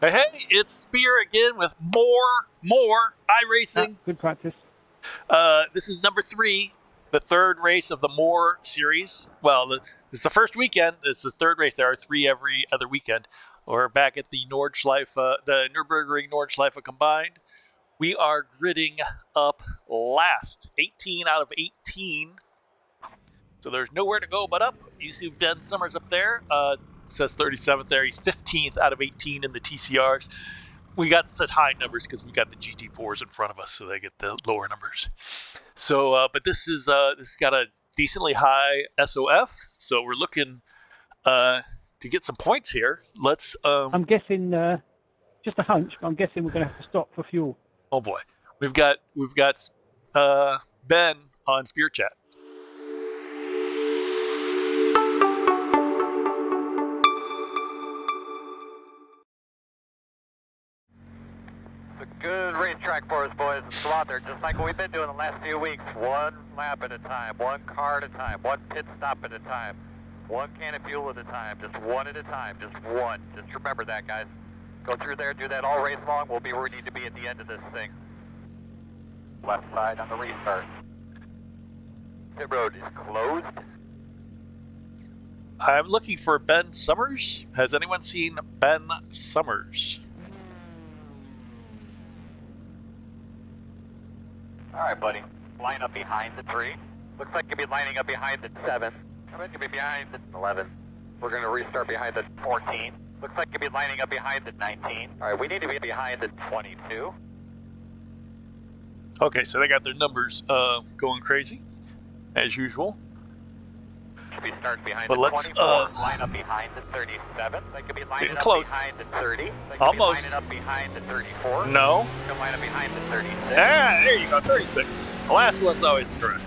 Hey, hey, it's Spear again with more iRacing. Good practice. This is number 3, the third race of the MOAR series. Well, this is the first weekend. This is the third race. There are 3 every other weekend. We're back at the the Nurburgring Nordschleife combined. We are gridding up last, 18 out of 18. So there's nowhere to go but up. You see Ben Summers up there. It says 37th there. He's 15th out of 18 in the TCRs. We got such high numbers because we got the GT4s in front of us, so they get the lower numbers. So, but this has got a decently high SOF, so we're looking to get some points here. Let's. I'm guessing, just a hunch, but I'm guessing we're going to have to stop for fuel. Oh boy, we've got Ben on Spear Chat. Good racetrack for us, boys. Let's go out there, just like we've been doing the last few weeks. One lap at a time, one car at a time, one pit stop at a time, one can of fuel at a time, just one at a time, just one. Just remember that, guys. Go through there, do that all race long. We'll be where we need to be at the end of this thing. Left side on the restart. Pit road is closed. I'm looking for Ben Summers. Has anyone seen Ben Summers? All right, buddy. Line up behind the 3. Looks like you'll be lining up behind the 7. I bet you'll be behind the 11. We're going to restart behind the 14. Looks like you'll be lining up behind the 19. All right, we need to be behind the 22. Okay, so they got their numbers going crazy, as usual. Should be starting behind But the let's, 24. Line up behind the 37. They could be lining up close. behind the 30. They could Almost. be lining up behind the 34. No. They could line up behind the 36. Ah, there you go, 36. The last one's always correct.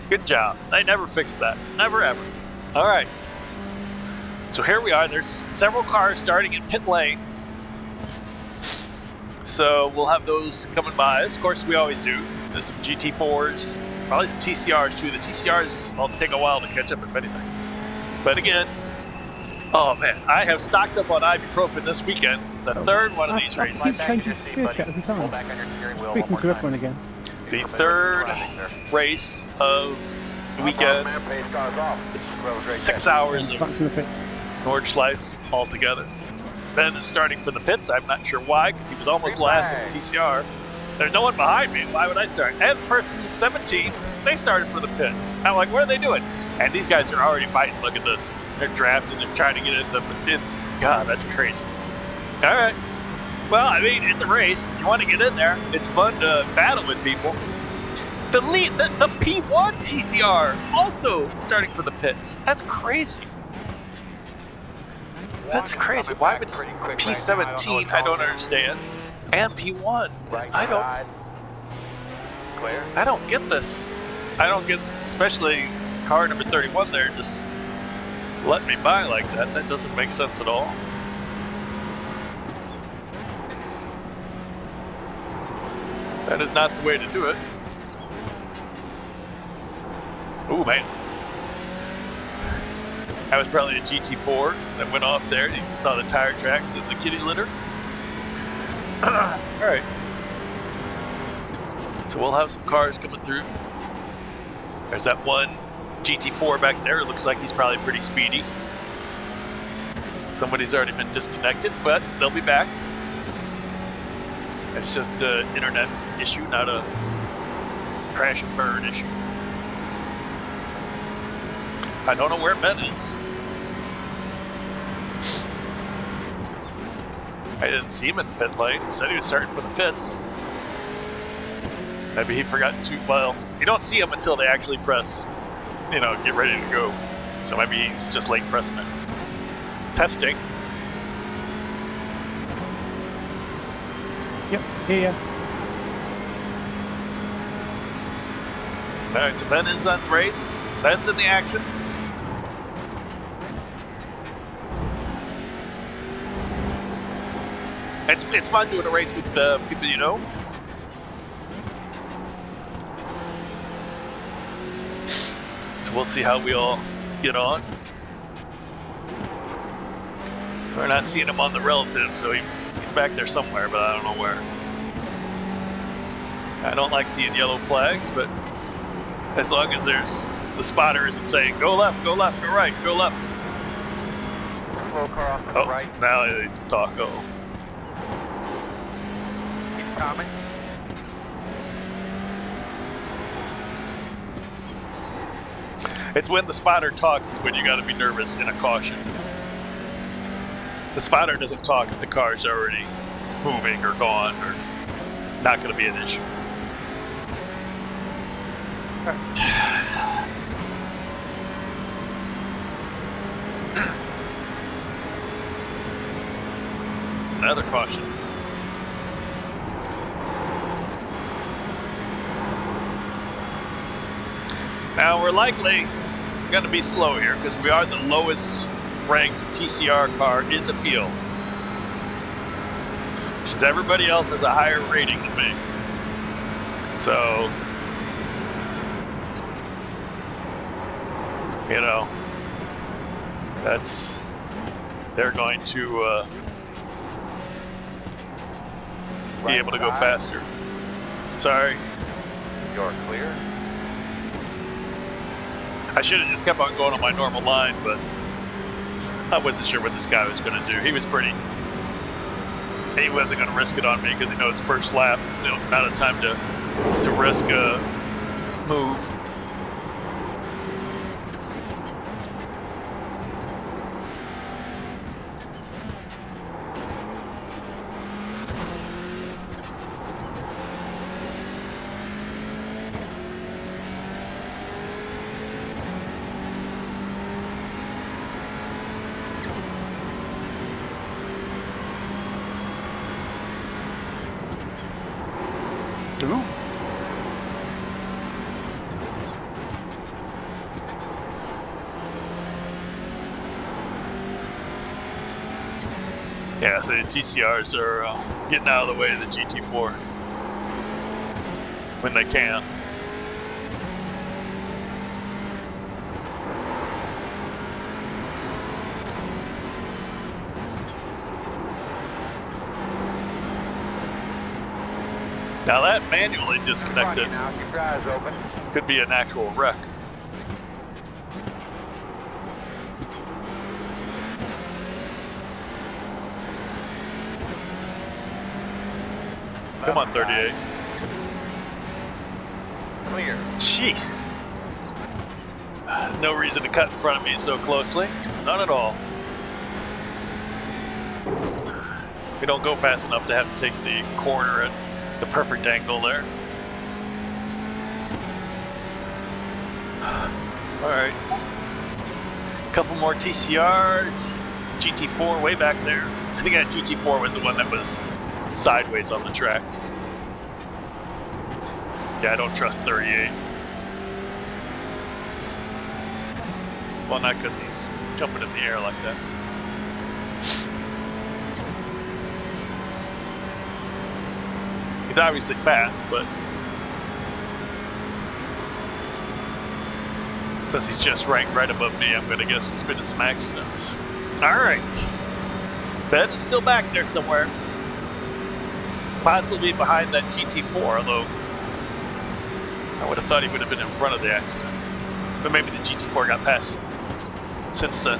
Good job. They never fixed that. Never ever. All right. So here we are. There's several cars starting in pit lane. So we'll have those coming by us. Of course, we always do. There's some GT4s, probably some TCRs too. The TCRs will take a while to catch up, if anything. But again, oh man, I have stocked up on ibuprofen this weekend. The third one of these races. Keep changing Spear Chat every Pull time. back on your steering wheel Speaking one to more everyone time. again. The third race of the weekend. It's 6 hours of Back to the pit. Nordschleife altogether. Ben is starting for the pits. I'm not sure why, because he was almost last in the TCR. There's no one behind me. Why would I start? And the person who's 17, they started for the pits. I'm like, what are they doing? And these guys are already fighting. Look at this. They're drafting. They're trying to get in the. God, that's crazy. All right. Well, I mean, it's a race. You want to get in there. It's fun to battle with people. The P1 TCR also starting for the pits. That's crazy. That's crazy. Why would P17? I don't understand. And P1. I don't get this. I don't get, especially car number 31 there, just letting me by like that. That doesn't make sense at all. That is not the way to do it. Ooh, man. That was probably a GT4 that went off there. You saw the tire tracks in the kitty litter. Alright. So we'll have some cars coming through. There's that one GT4 back there. It looks like he's probably pretty speedy. Somebody's already been disconnected, but they'll be back. It's just an internet issue, not a crash and burn issue. I don't know where Ben is. I didn't see him in the pit lane. He said he was starting for the pits. Maybe he forgot to, well, you don't see him until they actually press, you know, get ready to go. So maybe he's just late pressing it. Testing. Yep, here. Alright, so Ben is on the race. Ben's in the action. It's fun doing a race with people you know. So we'll see how we all get on. We're not seeing him on the relative, so he's back there somewhere, but I don't know where. I don't like seeing yellow flags, but as long as the spotter isn't saying, go left, go right, go left. Slow car off to the right. Now they talk. Keep coming. It's when the spotter talks is when you got to be nervous and a caution. The spotter doesn't talk if the car's already moving or gone or not going to be an issue. All right. Another caution. Now we're likely going to be slow here because we are the lowest ranked TCR car in the field. Which is everybody else has a higher rating than me. So, you know, they're going to be able to go faster. Sorry. You're clear. I should have just kept on going on my normal line, but I wasn't sure what this guy was going to do. He wasn't going to risk it on me because he knows first lap. There's no amount of time to risk a move. Yeah, so the TCRs are getting out of the way of the GT4 when they can. Now that manually disconnected Keep your eyes open. could be an actual wreck. Come on, 38. Clear. Jeez. No reason to cut in front of me so closely. None at all. We don't go fast enough to have to take the corner at the perfect angle there. Alright. A couple more TCRs. GT4 way back there. I think that GT4 was the one that was sideways on the track. Yeah, I don't trust 38. Well, not because he's jumping in the air like that. He's obviously fast, but since he's just ranked right above me, I'm going to guess he's been in some accidents. Alright. Ben is still back there somewhere. Possibly behind that GT4, although I would have thought he would have been in front of the accident. But maybe the GT4 got past him since then.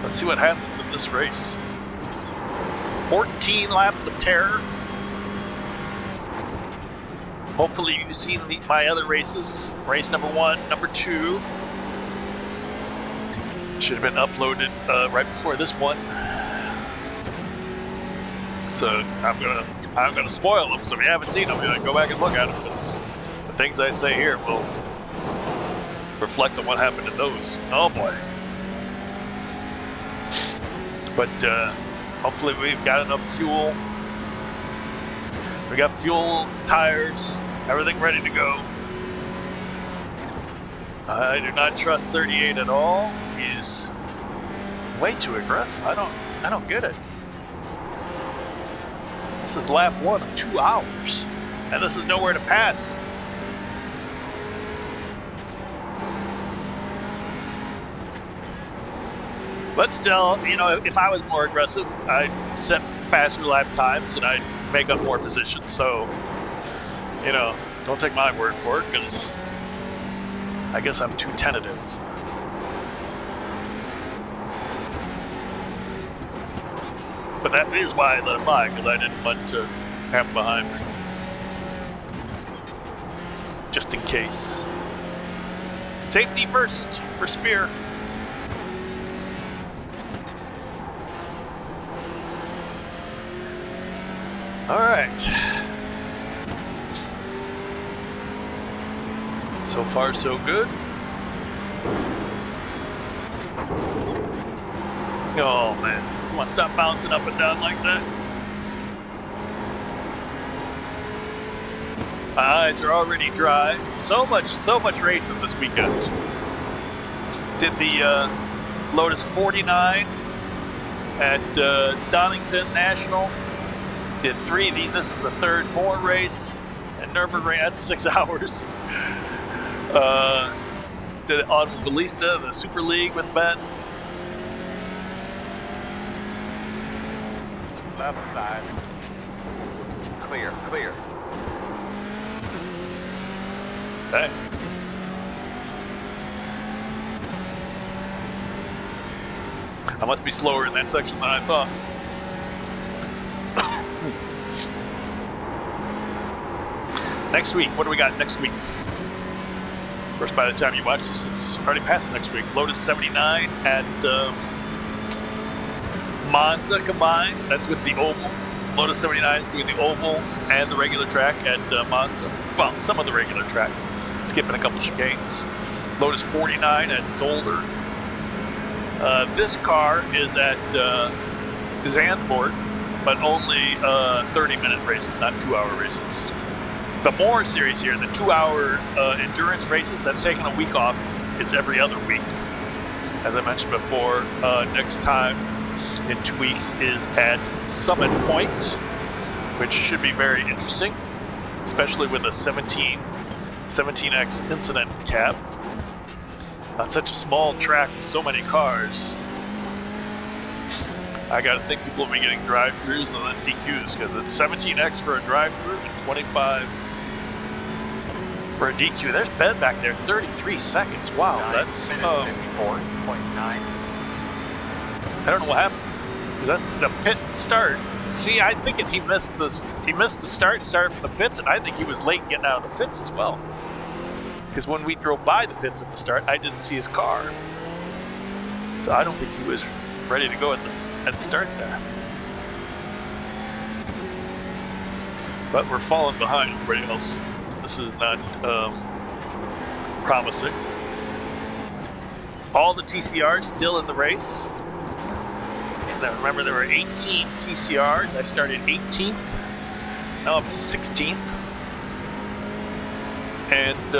Let's see what happens in this race. 14 laps of terror. Hopefully you've seen my other races. Race number 1, number 2. Should have been uploaded right before this one. So I'm gonna spoil them. So if you haven't seen them, go back and look at them, because the things I say here will reflect on what happened in those. Oh boy. But hopefully we've got enough fuel. We got fuel, tires, everything ready to go. I do not trust 38 at all. He's way too aggressive. I don't get it. This is lap 1 of 2 hours, and this is nowhere to pass. But still, you know, if I was more aggressive, I'd set faster lap times and I'd make up more positions. So, you know, don't take my word for it, because I guess I'm too tentative. But that is why I let him by, because I didn't want to have him behind me. Just in case. Safety first for Spear. All right. So far, so good. Oh man, come on, stop bouncing up and down like that. My eyes are already dry. So much racing this weekend. Did the Lotus 49 at Donington National. Did 3. This is the third MOAR race at Nurburgring. That's 6 hours. Did it on Valista, the Super League with Ben. Left side. Clear, clear. Okay. I must be slower in that section than I thought. Next week, what do we got next week? Of course, by the time you watch this, it's already past next week. Lotus 79 at Monza combined. That's with the oval. Lotus 79 is doing the oval and the regular track at Monza. Well, some of the regular track, skipping a couple chicanes. Lotus 49 at Zolder. This car is at Zandvoort, but only 30-minute races, not 2-hour races. The MOAR series here, the 2-hour endurance races, that's taking a week off. It's every other week. As I mentioned before, next time in 2 weeks is at Summit Point, which should be very interesting, especially with a 17X incident cap. On such a small track with so many cars, I gotta think people will be getting drive-throughs and then DQs, because it's 17X for a drive-through and 25 for a DQ. There's Ben back there, 33 seconds. Wow, that's 54.9. I don't know what happened. That's the pit start. See, I'm thinking he missed this. He missed the start and started from the pits, and I think he was late getting out of the pits as well. Because when we drove by the pits at the start, I didn't see his car. So I don't think he was ready to go at the start there. But we're falling behind everybody else. This is not promising. All the TCRs still in the race. And then remember, there were 18 TCRs. I started 18th. Now I'm 16th. And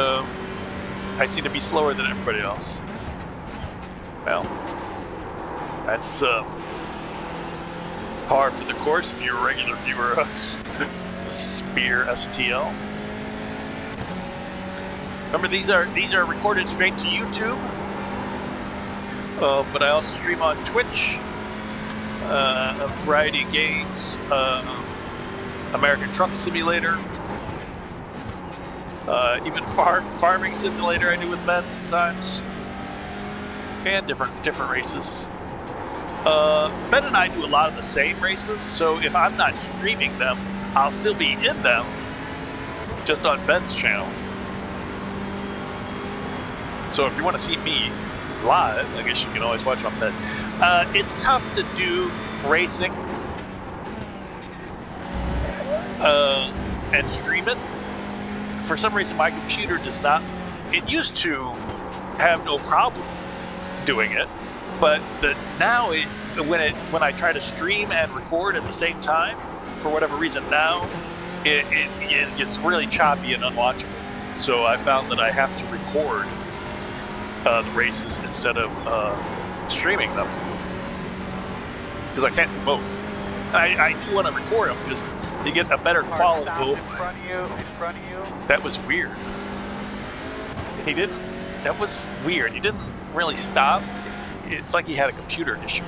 I seem to be slower than everybody else. Well, that's par for the course if you're a regular viewer of TheSpearSTL. Remember, these are recorded straight to YouTube, but I also stream on Twitch, a variety of games, American Truck Simulator, even farming simulator I do with Ben sometimes, and different races. Ben and I do a lot of the same races, so if I'm not streaming them, I'll still be in them, just on Ben's channel. So if you want to see me live, I guess you can always watch on Ben. It's tough to do racing and stream it. For some reason, my computer does not. It used to have no problem doing it, but now when I try to stream and record at the same time, for whatever reason, now it gets really choppy and unwatchable. So I found that I have to record the races instead of streaming them, because I can't do both. I do want to record them because you get a better quality. In front of you, in front of you. That was weird. He didn't. That was weird. He didn't really stop. it's like he had a computer issue.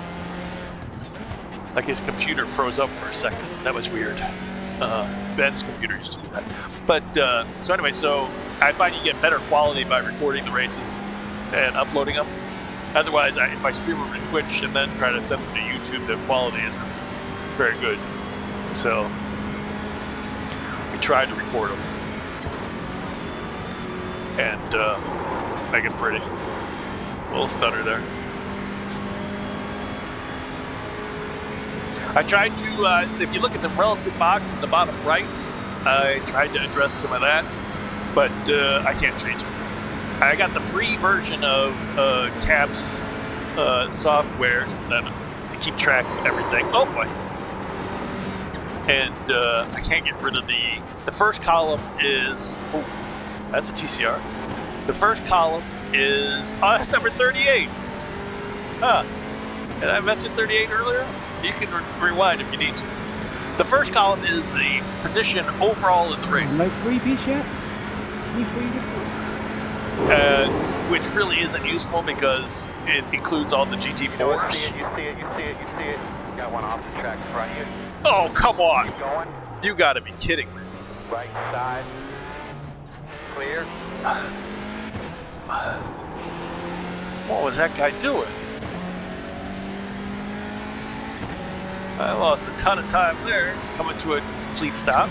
Like his computer froze up for a second. That was weird. Ben's computer used to do that. But so anyway, so I find you get better quality by recording the races and uploading them. Otherwise, if I stream them to Twitch and then try to send them to YouTube, the quality isn't very good. So we tried to record them and make it pretty. A little stutter there. I tried to, if you look at the relative box in the bottom right, I tried to address some of that, but I can't change it. I got the free version of Cab's software to keep track of everything. Oh boy! And I can't get rid of the first column is, oh, that's a TCR. The first column is, oh, that's number 38. Huh. Did I mention 38 earlier? You can rewind if you need to. The first column is the position overall in the race. No freebies yet? Any freebies? Which really isn't useful because it includes all the GT4s. You see it. You got one off the track in front of you. Oh, come on. Keep going. You gotta be kidding me. Right side. Clear. What was that guy doing? I lost a ton of time there. Just coming to a complete stop.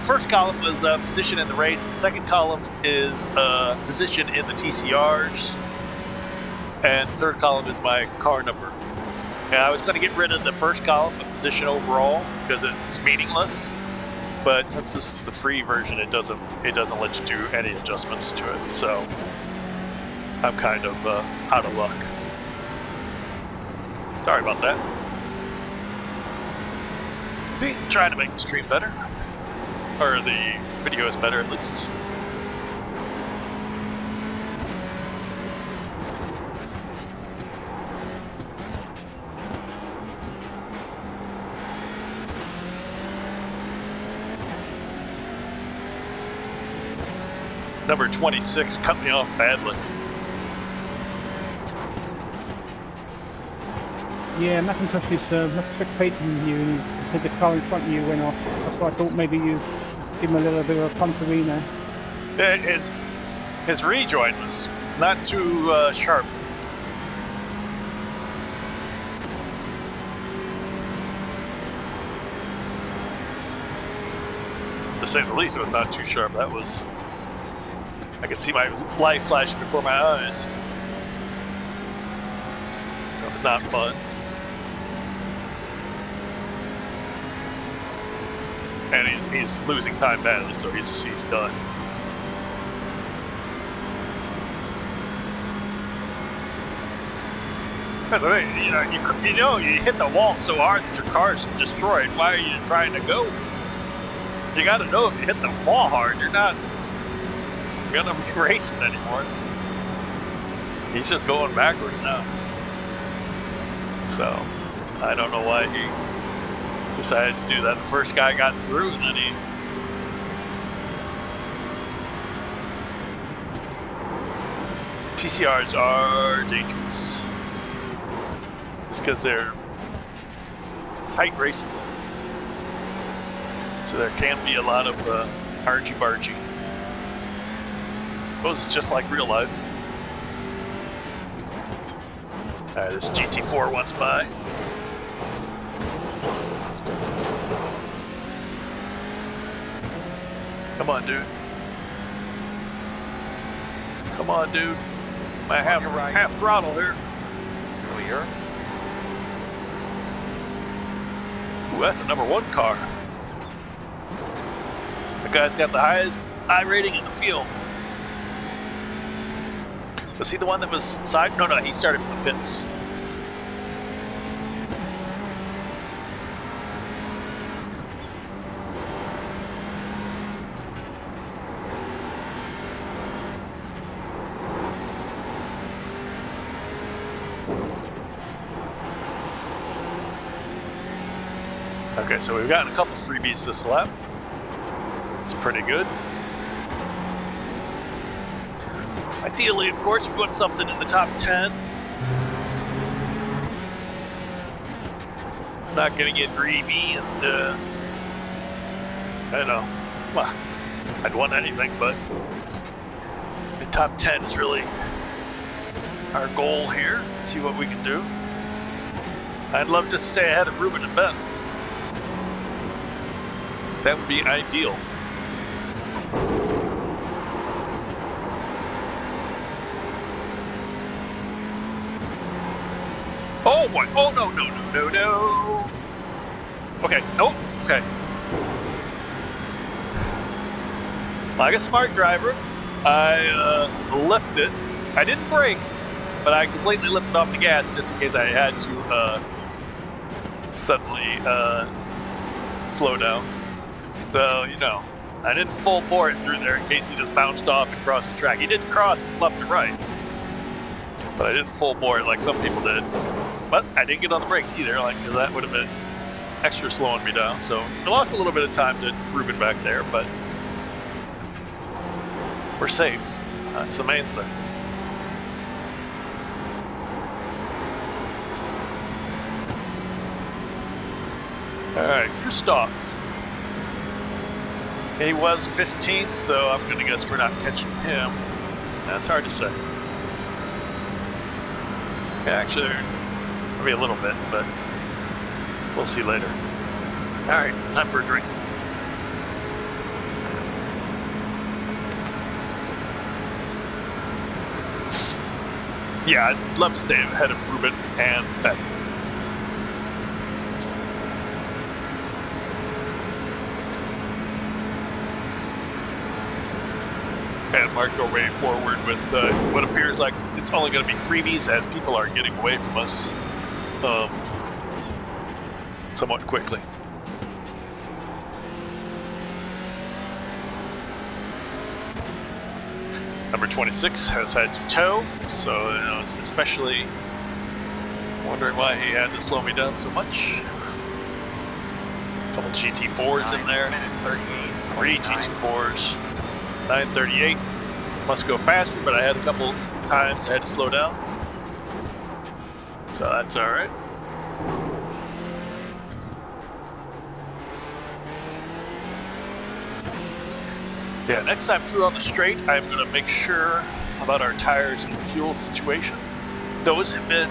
First column is position in the race. The second column is position in the TCRs. And the third column is my car number. And I was going to get rid of the first column, the position overall, because it's meaningless. But since this is the free version, it doesn't let you do any adjustments to it. So I'm kind of out of luck. Sorry about that. See, trying to make the stream better. Or the video is better at least. Number 26 cut me off badly. Yeah, Macintosh is spectating you and he said the car in front of you went off. That's why I thought maybe you give him a little bit of a puntery there. His rejoin was not too sharp. To say the least, it was not too sharp. That was... I could see my life flashing before my eyes. That was not fun. And he's losing time badly, so he's done. By the way, you hit the wall so hard that your car's destroyed. Why are you trying to go? You got to know if you hit the wall hard, you're not gonna be racing anymore. He's just going backwards now. So I don't know why he decided to do that. The first guy got through, and then he... TCRs are dangerous. Just because they're tight racing. So there can be a lot of argy-bargy. Suppose it's just like real life. Alright, this GT4 wants by. Come on, dude. Come on, dude. My half throttle here. Clear. Ooh, that's a #1 car. The guy's got the highest I rating in the field. Was he the one that was side? No, he started from the pits. Okay, so we've gotten a couple freebies this lap. It's pretty good. Ideally, of course, we want something in the top 10. Not gonna get greedy and, I don't know. Well, I'd want anything, but the top 10 is really our goal here. See what we can do. I'd love to stay ahead of Ruben and Ben. That would be ideal. Oh boy! Oh no! No! No! No! No! Okay. Nope. Okay. Like a smart driver, I lifted. I didn't brake, but I completely lifted off the gas just in case I had to suddenly slow down. So, you know, I didn't full bore it through there in case he just bounced off and crossed the track. He did cross from left to right, but I didn't full bore it like some people did. But I didn't get on the brakes either, like, because that would have been extra slowing me down. So I lost a little bit of time to Ruben back there, but we're safe. That's the main thing. Alright, Christoph. He was 15th, so I'm going to guess we're not catching him. That's hard to say. Yeah, actually, maybe a little bit, but we'll see later. Alright, time for a drink. Yeah, I'd love to stay ahead of Ruben and Ben. And Mark our way forward with what appears like it's only going to be freebies as people are getting away from us somewhat quickly. Number 26 has had to tow, so you know, it's especially wondering why he had to slow me down so much. A couple GT4s in there, 3 GT4s, 938. Must go faster, but I had a couple times I had to slow down, so that's all right. Yeah, next time through on the straight, I'm going to make sure about our tires and fuel situation. Those have been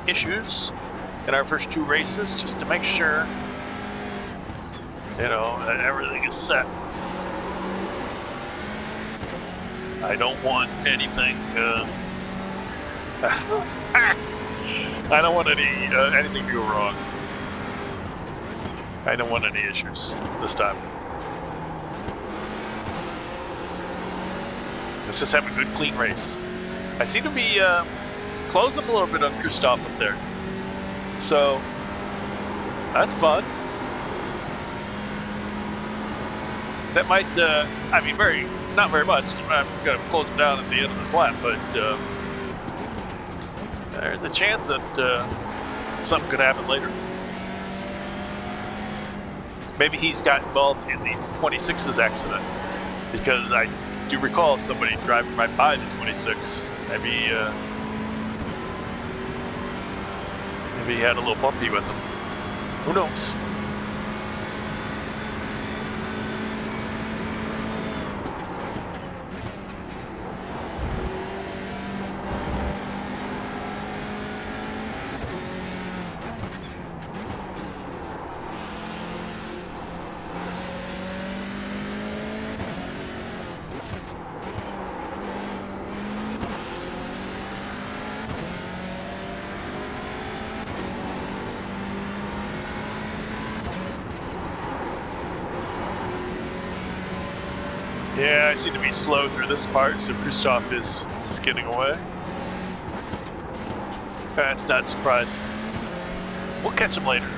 issues in our first 2 races, just to make sure, you know, that everything is set. I don't want anything, I don't want anything to go wrong. I don't want any issues this time. Let's just have a good, clean race. I seem to be closing a little bit on Christoph up there, so that's fun. That might, I mean, not very much. I'm going to close him down at the end of this lap, but there's a chance that something could happen later. Maybe he's got involved in the 26's accident, because I do recall somebody driving right by the 26. Maybe he had a little bumpy with him. Who knows? Yeah, I seem to be slow through this part, so Christoph is getting away. That's not surprising. We'll catch him later.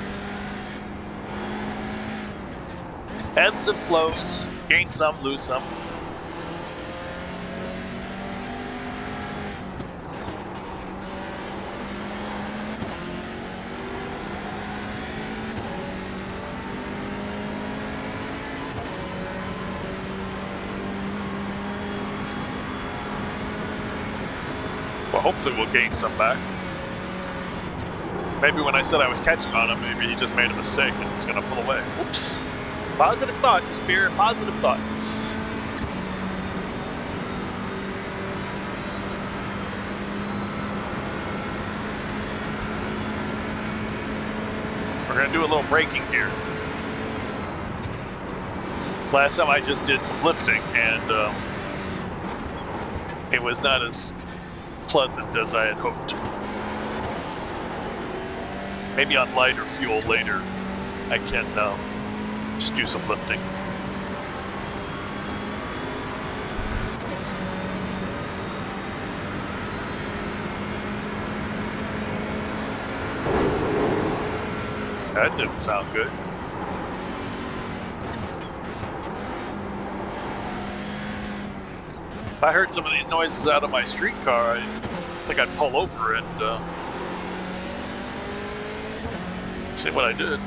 Ebbs and flows, gain some, lose some. Well, hopefully we'll gain some back. Maybe when I said I was catching on him, maybe he just made a mistake and was going to pull away. Oops. Positive thoughts, Spear. Positive thoughts. We're going to do a little braking here. Last time I just did some lifting, and it was not as pleasant as I had hoped. Maybe on lighter fuel later, I can just do some lifting. That didn't sound good. If I heard some of these noises out of my streetcar, I think I'd pull over and see what I did.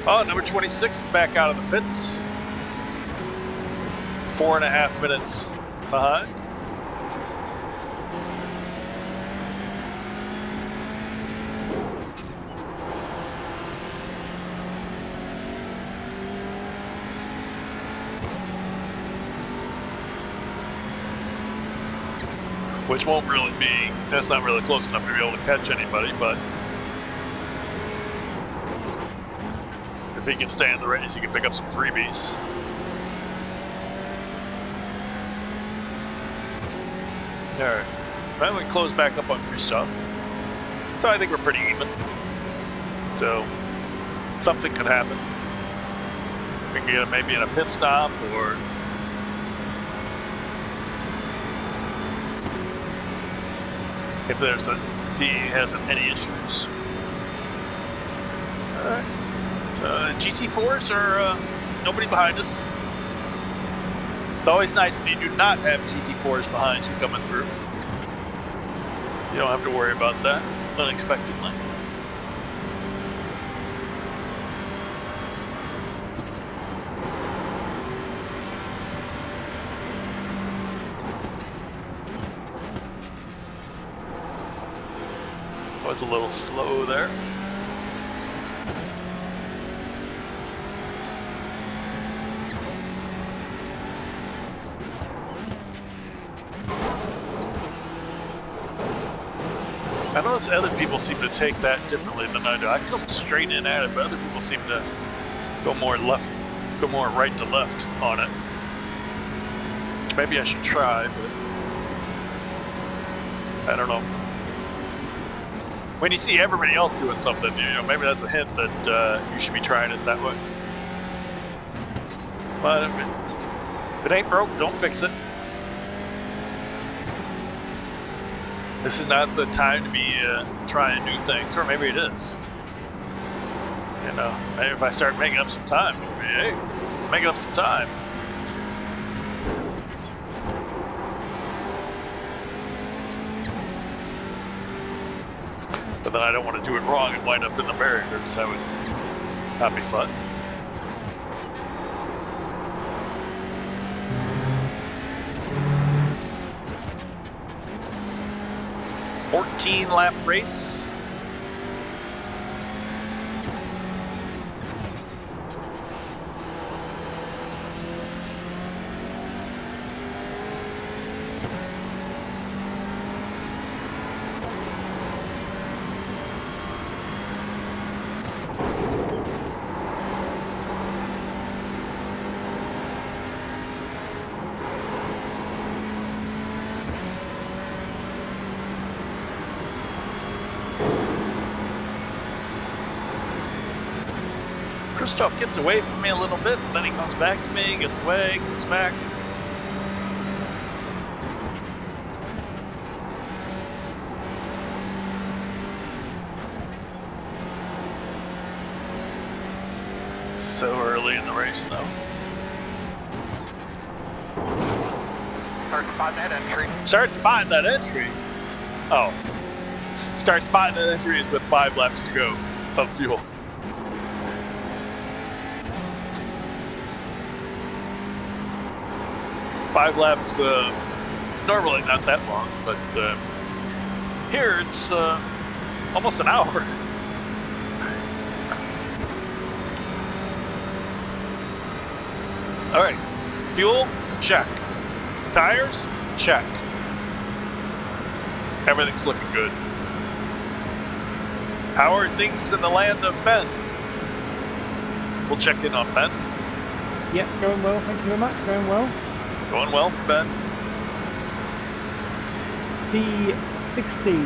Oh, number 26 is back out of the pits. 4.5 minutes behind. Which won't really be, that's not really close enough to be able to catch anybody, but if he can stay in the race, he can pick up some freebies. Alright, well, we close back up on Christoph. So I think we're pretty even. So, something could happen. We can get him maybe in a pit stop, or if he hasn't any issues. Alright. GT4s are nobody behind us. It's always nice when you do not have GT4s behind you coming through. You don't have to worry about that unexpectedly. Was a little slow there. I notice other people seem to take that differently than I do. I come straight in at it, but other people seem to go more left, go more right to left on it. Maybe I should try, but I don't know. When you see everybody else doing something, you know, maybe that's a hint that you should be trying it that way. But if it ain't broke, don't fix it. This is not the time to be trying new things, or maybe it is. You know, maybe if I start making up some time, maybe, hey, making up some time. But then I don't want to do it wrong and wind up in the barriers. That would not be fun. Lap race. Christoph gets away from me a little bit, then he comes back to me, gets away, comes back. It's so early in the race, though. Start spotting that entry. Start spotting that entry. Oh. Start spotting that entry is with 5 laps to go of fuel. Five laps, it's normally not that long, but here it's almost an hour. All right, fuel, check. Tires, check. Everything's looking good. How are things in the land of Ben? We'll check in on Ben. Yep, going well, thank you very much, going well. Going well for Ben. P16.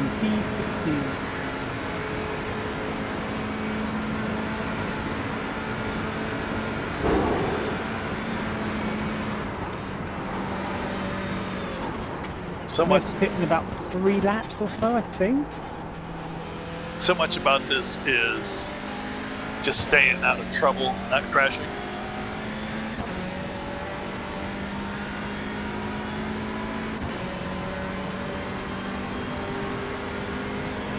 So much, Hitting about 3 laps or so, I think. so much about this is just staying out of trouble, not crashing.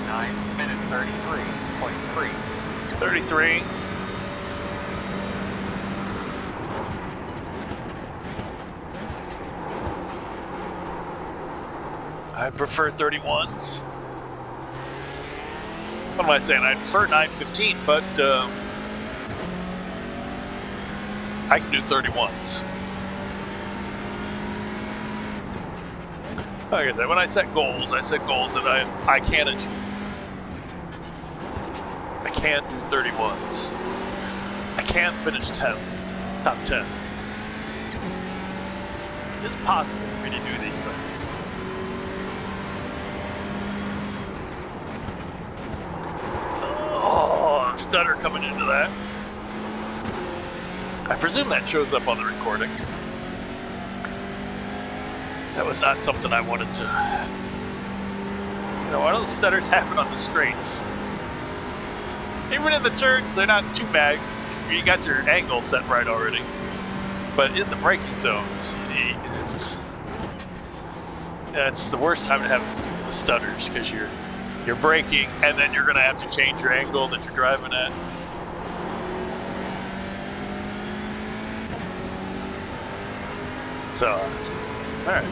9 minutes 33.3. 33. I prefer 31s. What am I saying? I prefer 915, but I can do 31s. Like I said, when I set goals that I can achieve. I can't do 31s. I can't finish 10th, top 10. It's possible for me to do these things. Oh, stutter coming into that. I presume that shows up on the recording. That was not something I wanted to... You know, why don't stutters happen on the straights? Even in the turns, they're not too bad. You got your angle set right already. But in the braking zones, it's the worst time to have the stutters, because you're braking and then you're going to have to change your angle that you're driving at. So, all right.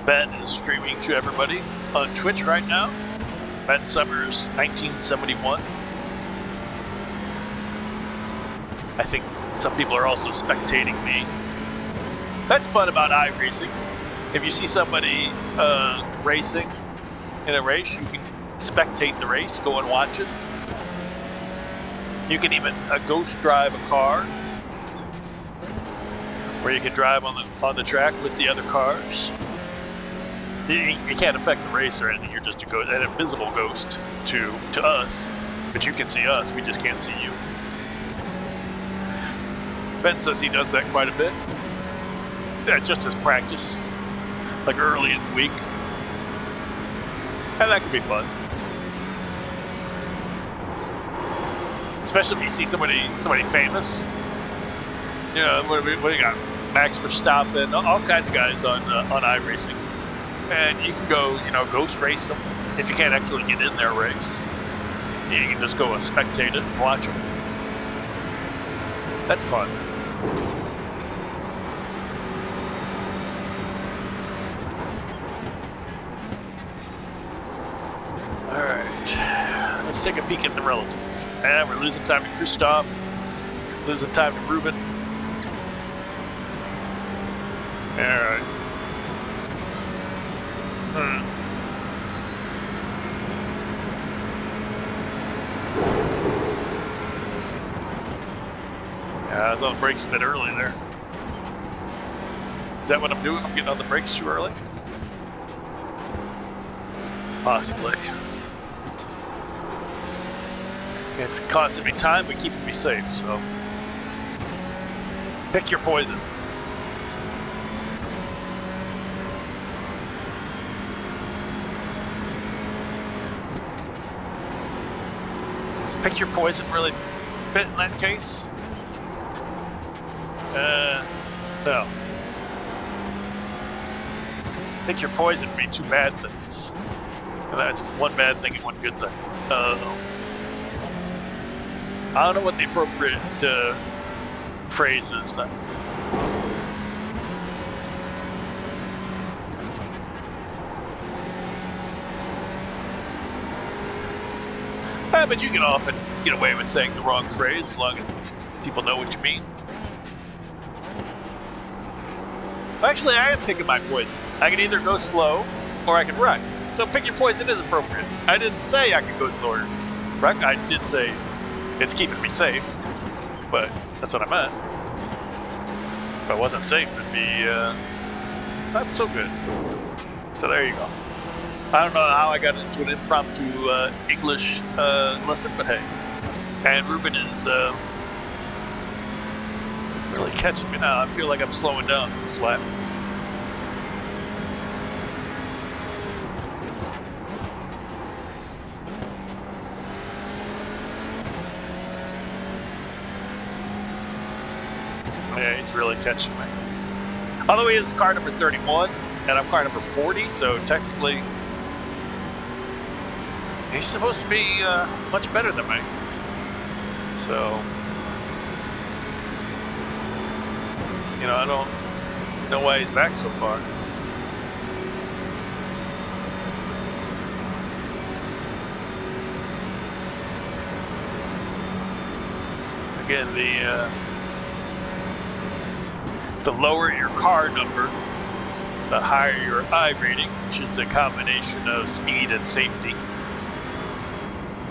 Ben is streaming to everybody on Twitch right now. Ben Summers 1971. I think some people are also spectating me. That's fun about iRacing. If you see somebody racing in a race, you can spectate the race, go and watch it. You can even ghost drive a car, where you can drive on the track with the other cars. You can't affect the race or anything. You're just an invisible ghost to us, but you can see us. We just can't see you. Ben says he does that quite a bit. Yeah, just as practice, like early in the week, and that can be fun. Especially if you see somebody famous. You know, what do you got? Max Verstappen, all kinds of guys on iRacing. And you can go, ghost race them if you can't actually get in their race. You can just go and spectate it and watch them. That's fun. All right, let's take a peek at the relative. And we're losing time to Christoph, losing time to Ruben. Alright. Yeah, I was on the brakes a bit early there. Is that what I'm doing? I'm getting on the brakes too early? Possibly. It's costing me time but keeping me safe, so pick your poison. Does pick your poison really fit in that case? No. Pick your poison would be two bad things. And that's one bad thing and one good thing. I don't know what the appropriate phrase is then. But you can often get away with saying the wrong phrase as long as people know what you mean. Actually, I am picking my poison. I can either go slow or I can wreck. So pick your poison is appropriate. I didn't say I could go slower. Wreck, I did say it's keeping me safe, but that's what I meant. If I wasn't safe, it'd be not so good. So there you go. I don't know how I got into an impromptu English lesson, but hey. And Ruben is really catching me now. I feel like I'm slowing down this lap. Yeah, he's really catching me. Although he is car number 31, and I'm car number 40, so technically he's supposed to be much better than me. So, you know, I don't know why he's back so far. Again, the lower your car number, the higher your I rating, which is a combination of speed and safety.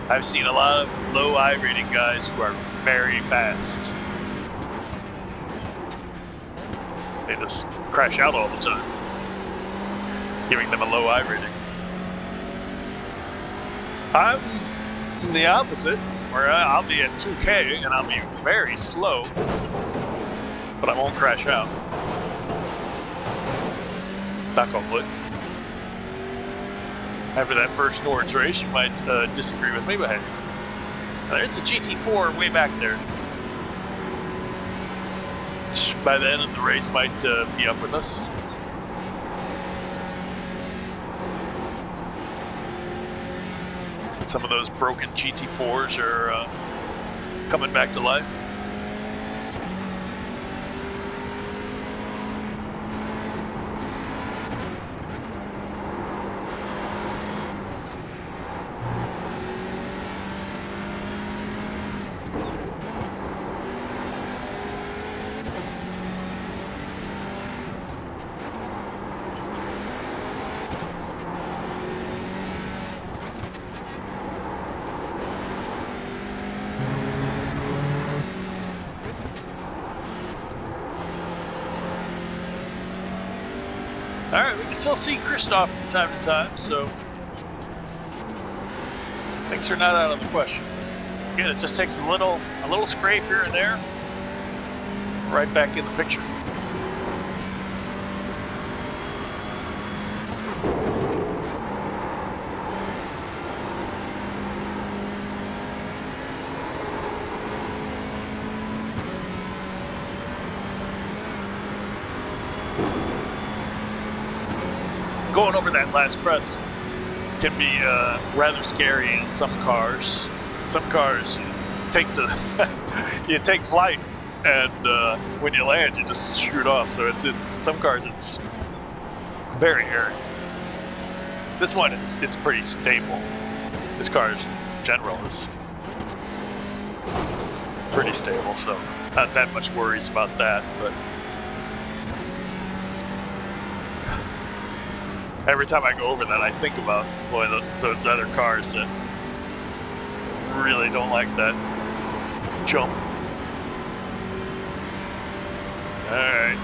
I've seen a lot of low I rating guys who are very fast. They just crash out all the time, giving them a low I rating. I'm the opposite, where I'll be at 2K and I'll be very slow, but I won't crash out. Knock on wood. After that first Norwich race, you might disagree with me, but hey, there's a GT4 way back there. Which by the end of the race might be up with us. Some of those broken GT4s are coming back to life. Alright, we can still see Christoph from time to time, so things are not out of the question. Again, it just takes a little scrape here and there, right back in the picture. Going over that last crest can be rather scary in some cars. Some cars you take flight, and when you land, you just shoot off. So it's some cars it's very hairy. This one it's pretty stable. This car in general is pretty stable, so not that much worries about that. But Every time I go over that, I think about, boy, those other cars that really don't like that jump. All right.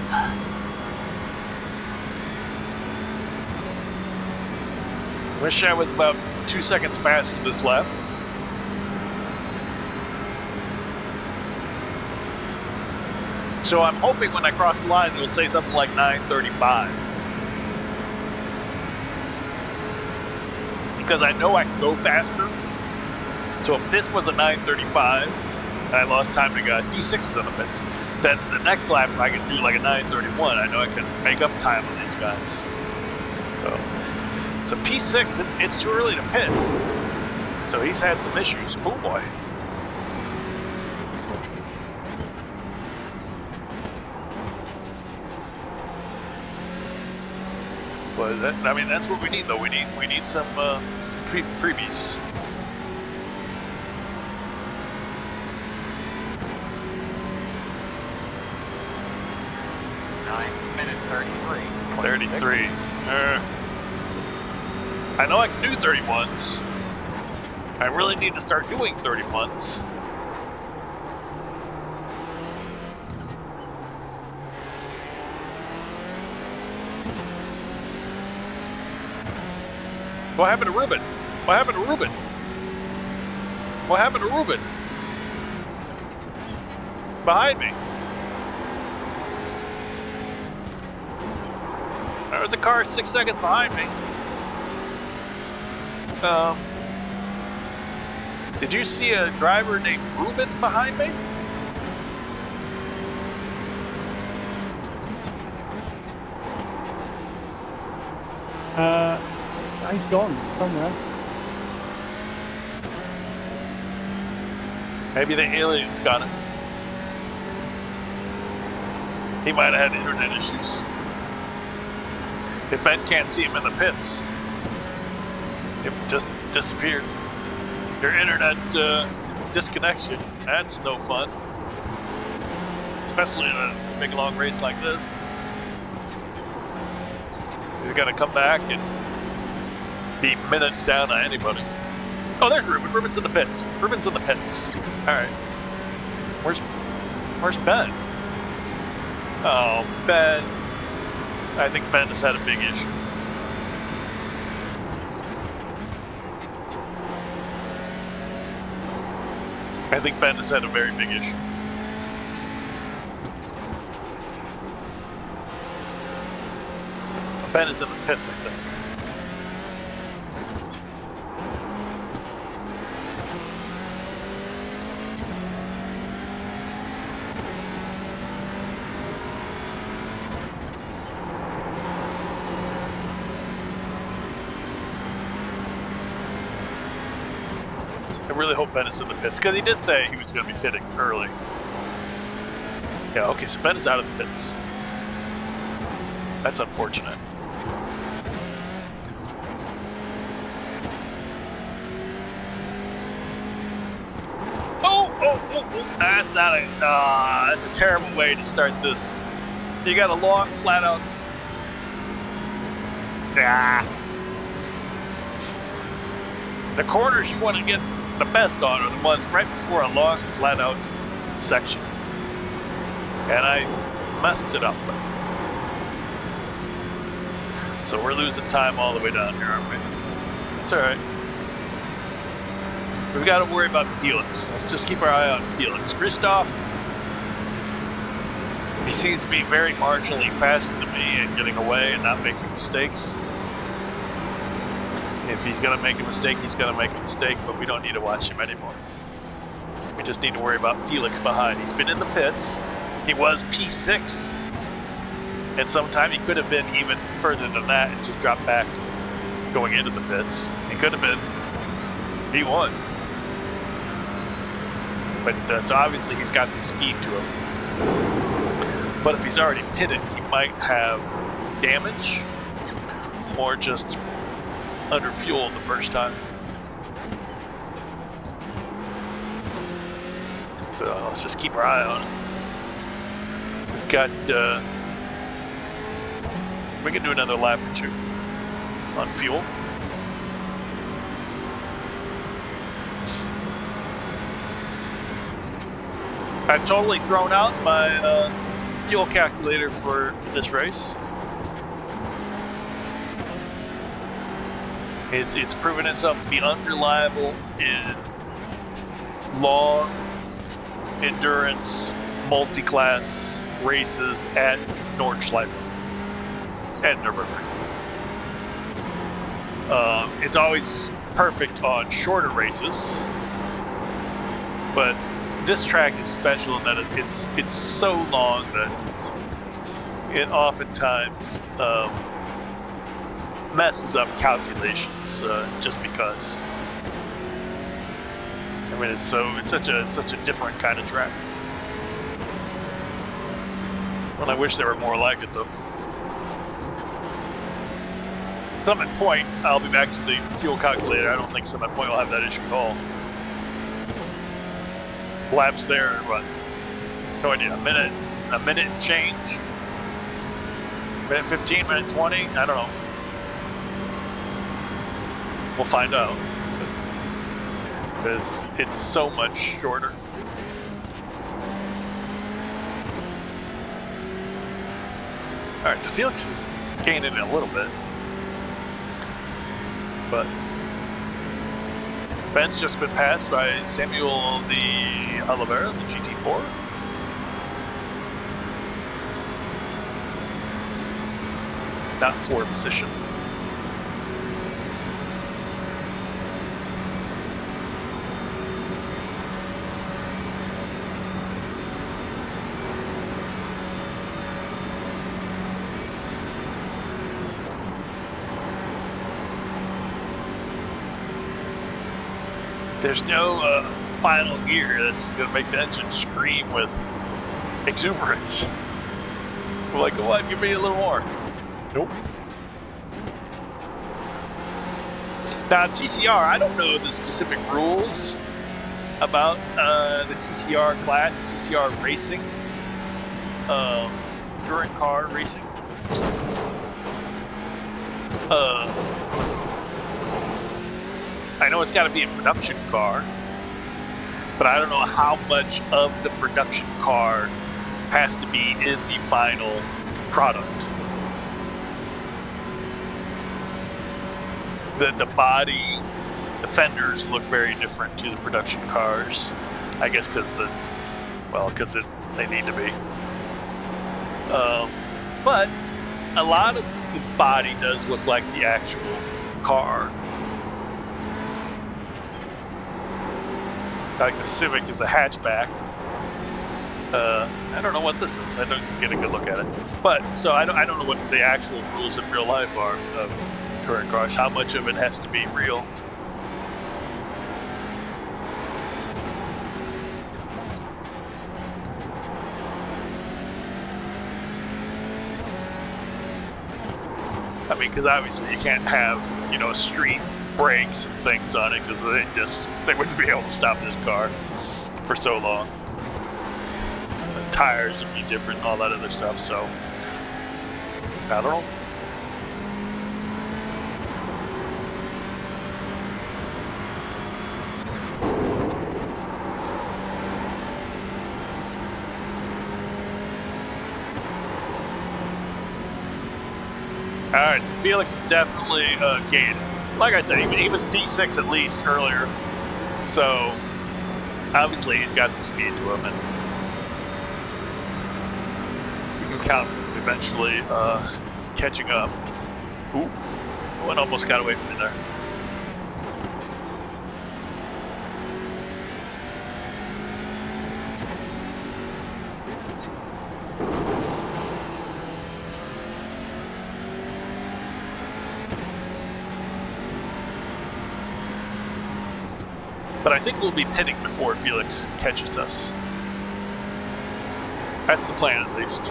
Wish I was about 2 seconds faster this lap. So I'm hoping when I cross the line, it'll say something like 9:35. Because I know I can go faster. So if this was a 9:35 and I lost time to guys, P6 is on the pits, then the next lap I can do like a 9:31. I know I can make up time on these guys. So P6, it's too early to pit. So he's had some issues. Oh boy. But that, I mean, that's what we need, though. We need some freebies. Minute 33. 33. I know I can do 31s. I really need to start doing 31s. What happened to Ruben? What happened to Ruben? What happened to Ruben? Behind me. There was a car 6 seconds behind me. Did you see a driver named Ruben behind me? He's gone somewhere. Maybe the aliens got him. He might have had internet issues. If Ben can't see him in the pits, it just disappeared. Your internet disconnection, that's no fun. Especially in a big long race like this. He's gonna come back and be minutes down on anybody. Oh, there's Ruben. Ruben's in the pits. Ruben's in the pits. Alright. Where's Ben? Oh, Ben. I think Ben has had a big issue. I think Ben has had a very big issue. Ben is in the pits, I think. I really hope Ben is in the pits, because he did say he was going to be pitting early. Yeah, okay, so Ben is out of the pits. That's unfortunate. Oh, that's not a, that's a terrible way to start this. You got a long flat outs. The corners you want to get the best on are the ones right before a long flat out section. And I messed it up. So we're losing time all the way down here, aren't we? That's alright. We've got to worry about Felix. Let's just keep our eye on Felix. Christoph, he seems to be very marginally faster than me and getting away and not making mistakes. If he's going to make a mistake, he's going to make a mistake, but we don't need to watch him anymore. We just need to worry about Felix behind. He's been in the pits. He was P6. And sometime he could have been even further than that and just dropped back going into the pits. He could have been P1. But so obviously he's got some speed to him. But if he's already pitted, he might have damage or just under fuel the first time. So let's just keep our eye on it. We've got, we can do another lap or two. on fuel. I've totally thrown out my fuel calculator for this race. It's proven itself to be unreliable in long endurance multi-class races at Nordschleife and Nurburgring. It's always perfect on shorter races, but this track is special in that it's so long that it oftentimes messes up calculations just because. I mean, it's such a different kind of track. Well, I wish there were more like it though. Summit Point, I'll be back to the fuel calculator. I don't think Summit Point will have that issue at all. Laps there, what? No idea. A minute and change. Minute 15, minute 20. I don't know. We'll find out. Because it's so much shorter. All right, so Felix is gaining a little bit, but Ben's just been passed by Samuel the Oliveira, the GT4. Not for position. There's no final gear that's going to make the engine scream with exuberance. We're like, go on, give me a little more. Nope. Now, TCR, I don't know the specific rules about the TCR class, the TCR racing, touring car racing. I know it's got to be a production car, but I don't know how much of the production car has to be in the final product. The body, the fenders look very different to the production cars. I guess because they need to be. But a lot of the body does look like the actual car. Like the Civic is a hatchback. I don't know what this is. I don't get a good look at it. But so I don't know what the actual rules in real life are of touring cars. How much of it has to be real? I mean, because obviously you can't have, street brakes and things on it because they wouldn't be able to stop this car for so long. The tires would be different and all that other stuff, so I don't know. Alright, so Felix is definitely gaining. Like I said, he was P6 at least earlier, so obviously he's got some speed to him, and you can count him eventually catching up. Ooh, one almost got away from me there. But I think we'll be pitting before Felix catches us. That's the plan, at least.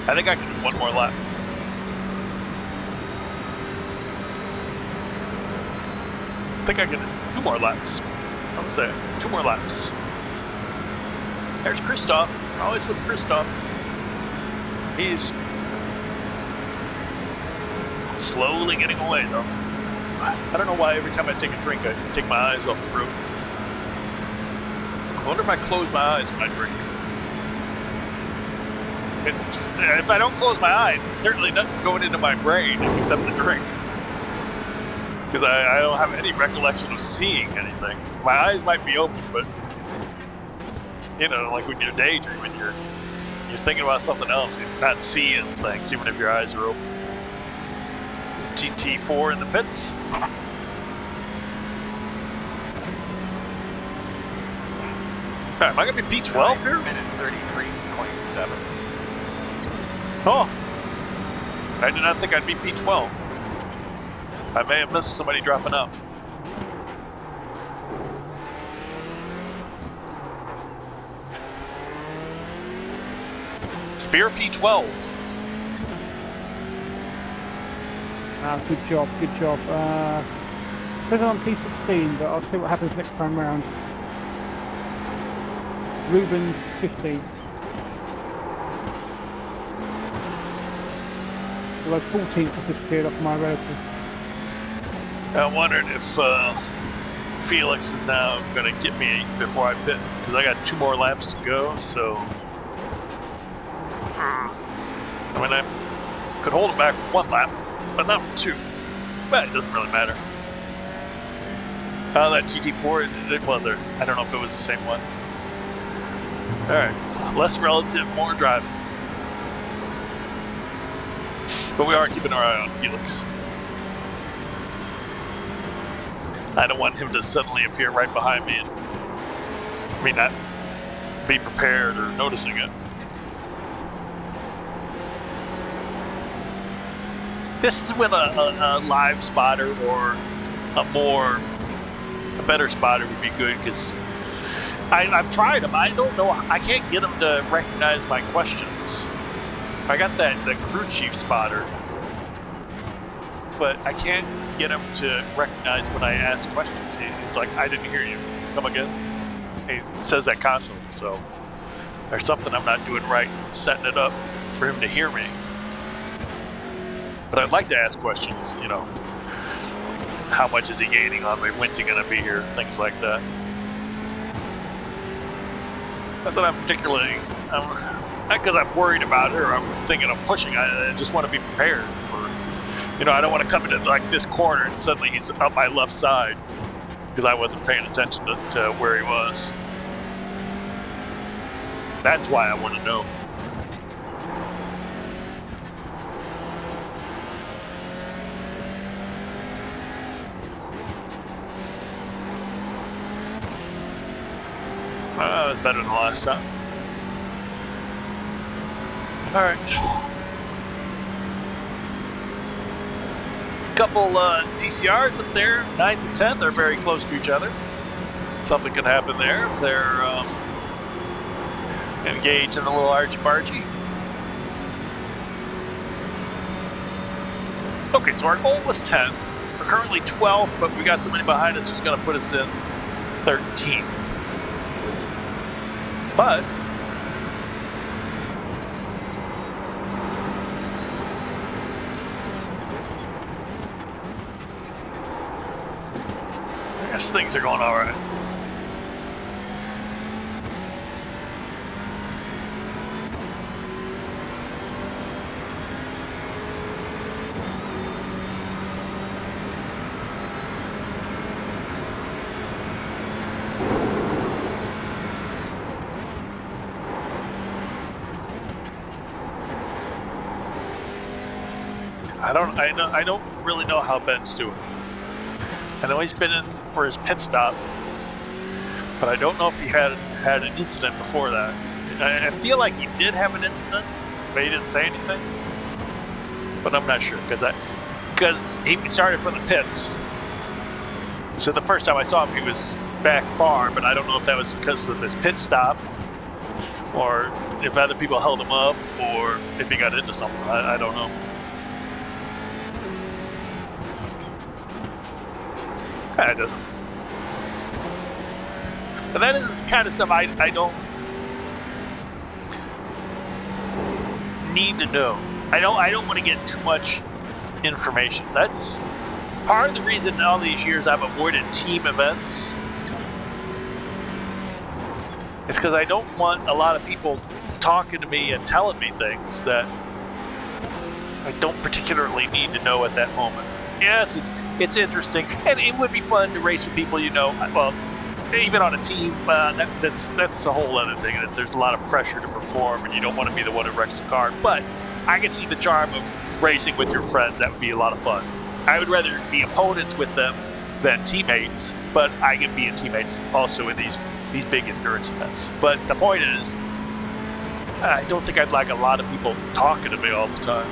I think I can do one more lap. I think I can do 2 more laps. I would say 2 more laps. There's Christoph. Always with Christoph. He's slowly getting away, though. I don't know why every time I take a drink, I take my eyes off the road. I wonder if I close my eyes when I drink. If I don't close my eyes, certainly nothing's going into my brain except the drink. Because I don't have any recollection of seeing anything. My eyes might be open, but you know, like when you're daydreaming, you're thinking about something else. You're not seeing things, even if your eyes are open. GT4 in the pits. Alright, am I gonna be P12 here? Minute 33.7. Oh, I did not think I'd be P12. I may have missed somebody dropping out. Spear P12s. Good job, good job. Says I'm P16, but I'll see what happens next time round. Ruben 15. Well, 14th has disappeared off my relative. I wondered if Felix is now going to get me before I pit, because I got 2 more laps to go, so... I mean, I could hold him back for 1 lap, but not for 2. But it doesn't really matter. That GT4, well, I don't know if it was the same one. Alright, less relative, more driving. But we are keeping our eye on Felix. I don't want him to suddenly appear right behind me and not be prepared or noticing it. This is when a live spotter or a better spotter would be good, because I've tried them. I don't know. I can't get them to recognize my questions. I got the crew chief spotter, but I can't get him to recognize when I ask questions. He's like, I didn't hear you. Come again? He says that constantly, so there's something I'm not doing right, setting it up for him to hear me. But I'd like to ask questions, you know, how much is he gaining on me? When's he going to be here? Things like that. Not that I'm particularly, not because I'm worried about it or I'm thinking of pushing. I just want to be prepared for, you know, I don't want to come into like this corner and suddenly he's up my left side because I wasn't paying attention to where he was. That's why I want to know. It was better than the last time. Alright. Couple TCRs up there, 9th and 10th, are very close to each other. Something can happen there if they're engaged in a little argy-bargy. Okay, so our goal was 10th. We're currently 12th, but we got somebody behind us who's going to put us in 13th. But I guess things are going all right. I don't really know how Ben's doing. I know he's been in for his pit stop, but I don't know if he had an incident before that. I feel like he did have an incident, but he didn't say anything. But I'm not sure because he started from the pits. So the first time I saw him, he was back far, but I don't know if that was because of his pit stop, or if other people held him up, or if he got into something. I don't know. It doesn't. But that is kind of stuff I don't need to know. I don't want to get too much information. That's part of the reason all these years I've avoided team events. It's because I don't want a lot of people talking to me and telling me things that I don't particularly need to know at that moment. Yes, it's interesting, and it would be fun to race with people you know. Well, even on a team, that's a whole other thing. That there's a lot of pressure to perform, and you don't want to be the one who wrecks the car. But I can see the charm of racing with your friends. That would be a lot of fun. I would rather be opponents with them than teammates, but I can be teammates also in these big endurance events. But the point is, I don't think I'd like a lot of people talking to me all the time,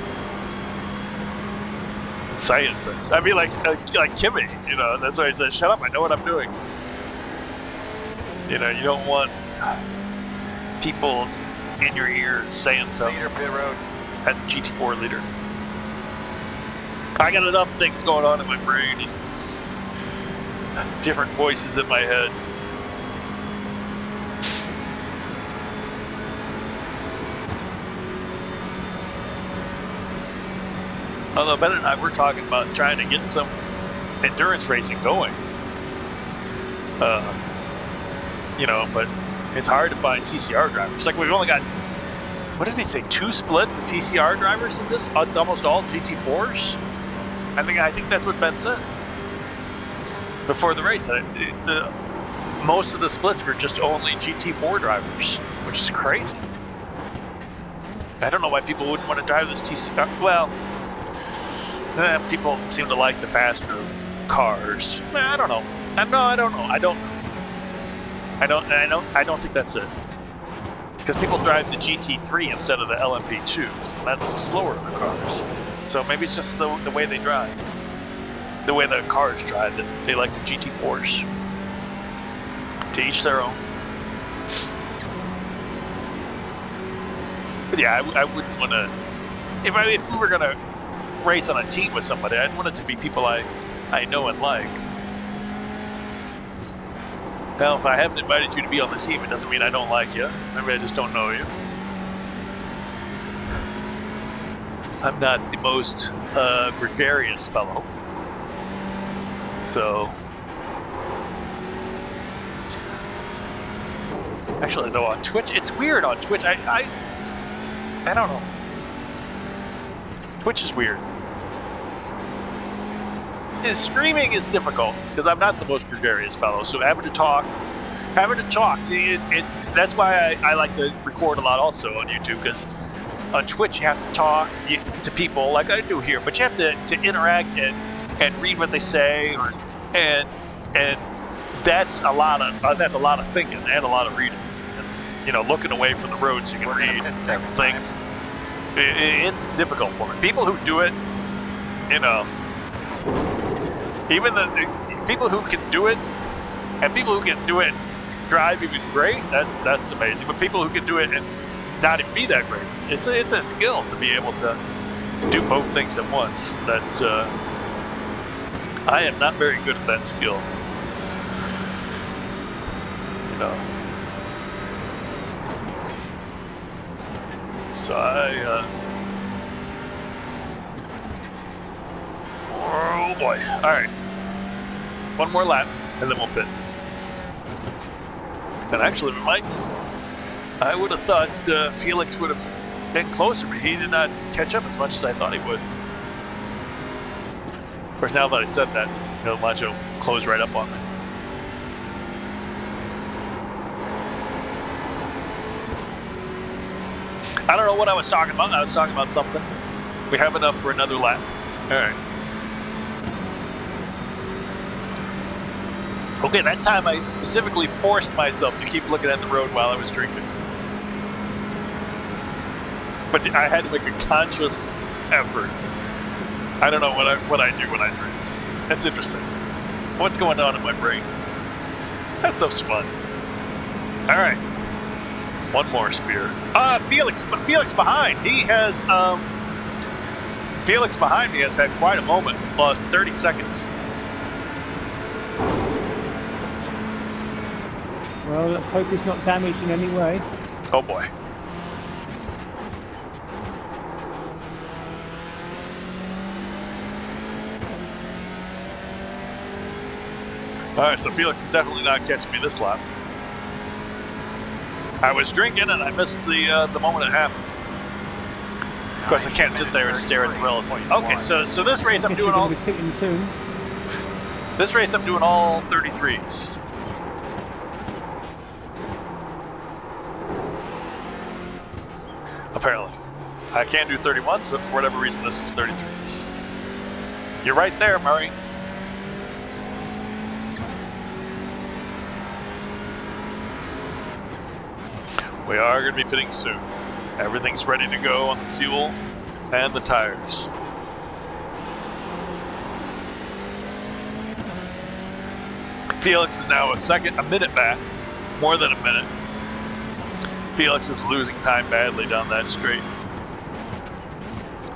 saying things. I'd be like Kimmy, you know. That's why he says, "Shut up! I know what I'm doing." You know, you don't want people in your ear saying something. Leader, pit road. At GT4 leader. I got enough things going on in my brain and different voices in my head. Although Ben and I were talking about trying to get some endurance racing going. You know, but it's hard to find TCR drivers. Like, we've only got, what did he say, 2 splits of TCR drivers in this? It's almost all GT4s? I think that's what Ben said before the race. Most of the splits were just only GT4 drivers, which is crazy. I don't know why people wouldn't want to drive this TCR. Well, people seem to like the faster cars. I don't know. I don't think that's it. Because people drive the GT3 instead of the LMP2s, and that's the slower of the cars. So maybe it's just the way they drive, the way the cars drive, that they like the GT4s. To each their own. But yeah, I wouldn't want to. If we were gonna race on a team with somebody, I'd want it to be people I know and like. Now, if I haven't invited you to be on the team, it doesn't mean I don't like you. Maybe I just don't know you. I'm not the most gregarious fellow. So, actually, though, on Twitch, it's weird on Twitch. I don't know. Twitch is weird. And streaming is difficult because I'm not the most gregarious fellow. So having to talk. See, that's why I like to record a lot also on YouTube, because on Twitch you have to talk to people like I do here, but you have to interact and read what they say, and that's a lot of thinking and a lot of reading. And, you know, looking away from the roads you can read and think. It's difficult for me. People who do it, you know. Even the people who can do it, and people who can do it drive even great, that's amazing. But people who can do it and not even be that great, it's a skill to be able to do both things at once. That I am not very good at that skill. You know. So oh boy. Alright. One more lap, and then we'll pit. And actually, I would have thought Felix would have been closer, but he did not catch up as much as I thought he would. Of course, now that I said that, he'll Macho close right up on me. I don't know what I was talking about. I was talking about something. We have enough for another lap. All right. Okay, that time I specifically forced myself to keep looking at the road while I was drinking. But I had to make a conscious effort. I don't know what I do when I drink. That's interesting. What's going on in my brain? That stuff's fun. All right. One more spear. Felix behind. He has, Felix behind me has had quite a moment. Lost 30 seconds. Well, let's hope it's not damaged in any way. Oh boy. Alright, so Felix is definitely not catching me this lap. I was drinking and I missed the moment it happened. Of course, I can't sit there and stare at the relative. Okay, so this race I'm doing all. This race I'm doing all 33s. Apparently, I can't do 31s, but for whatever reason, this is 33s. You're right there, Murray. We are going to be pitting soon. Everything's ready to go on the fuel and the tires. Felix is now a minute back, more than a minute. Felix is losing time badly down that straight.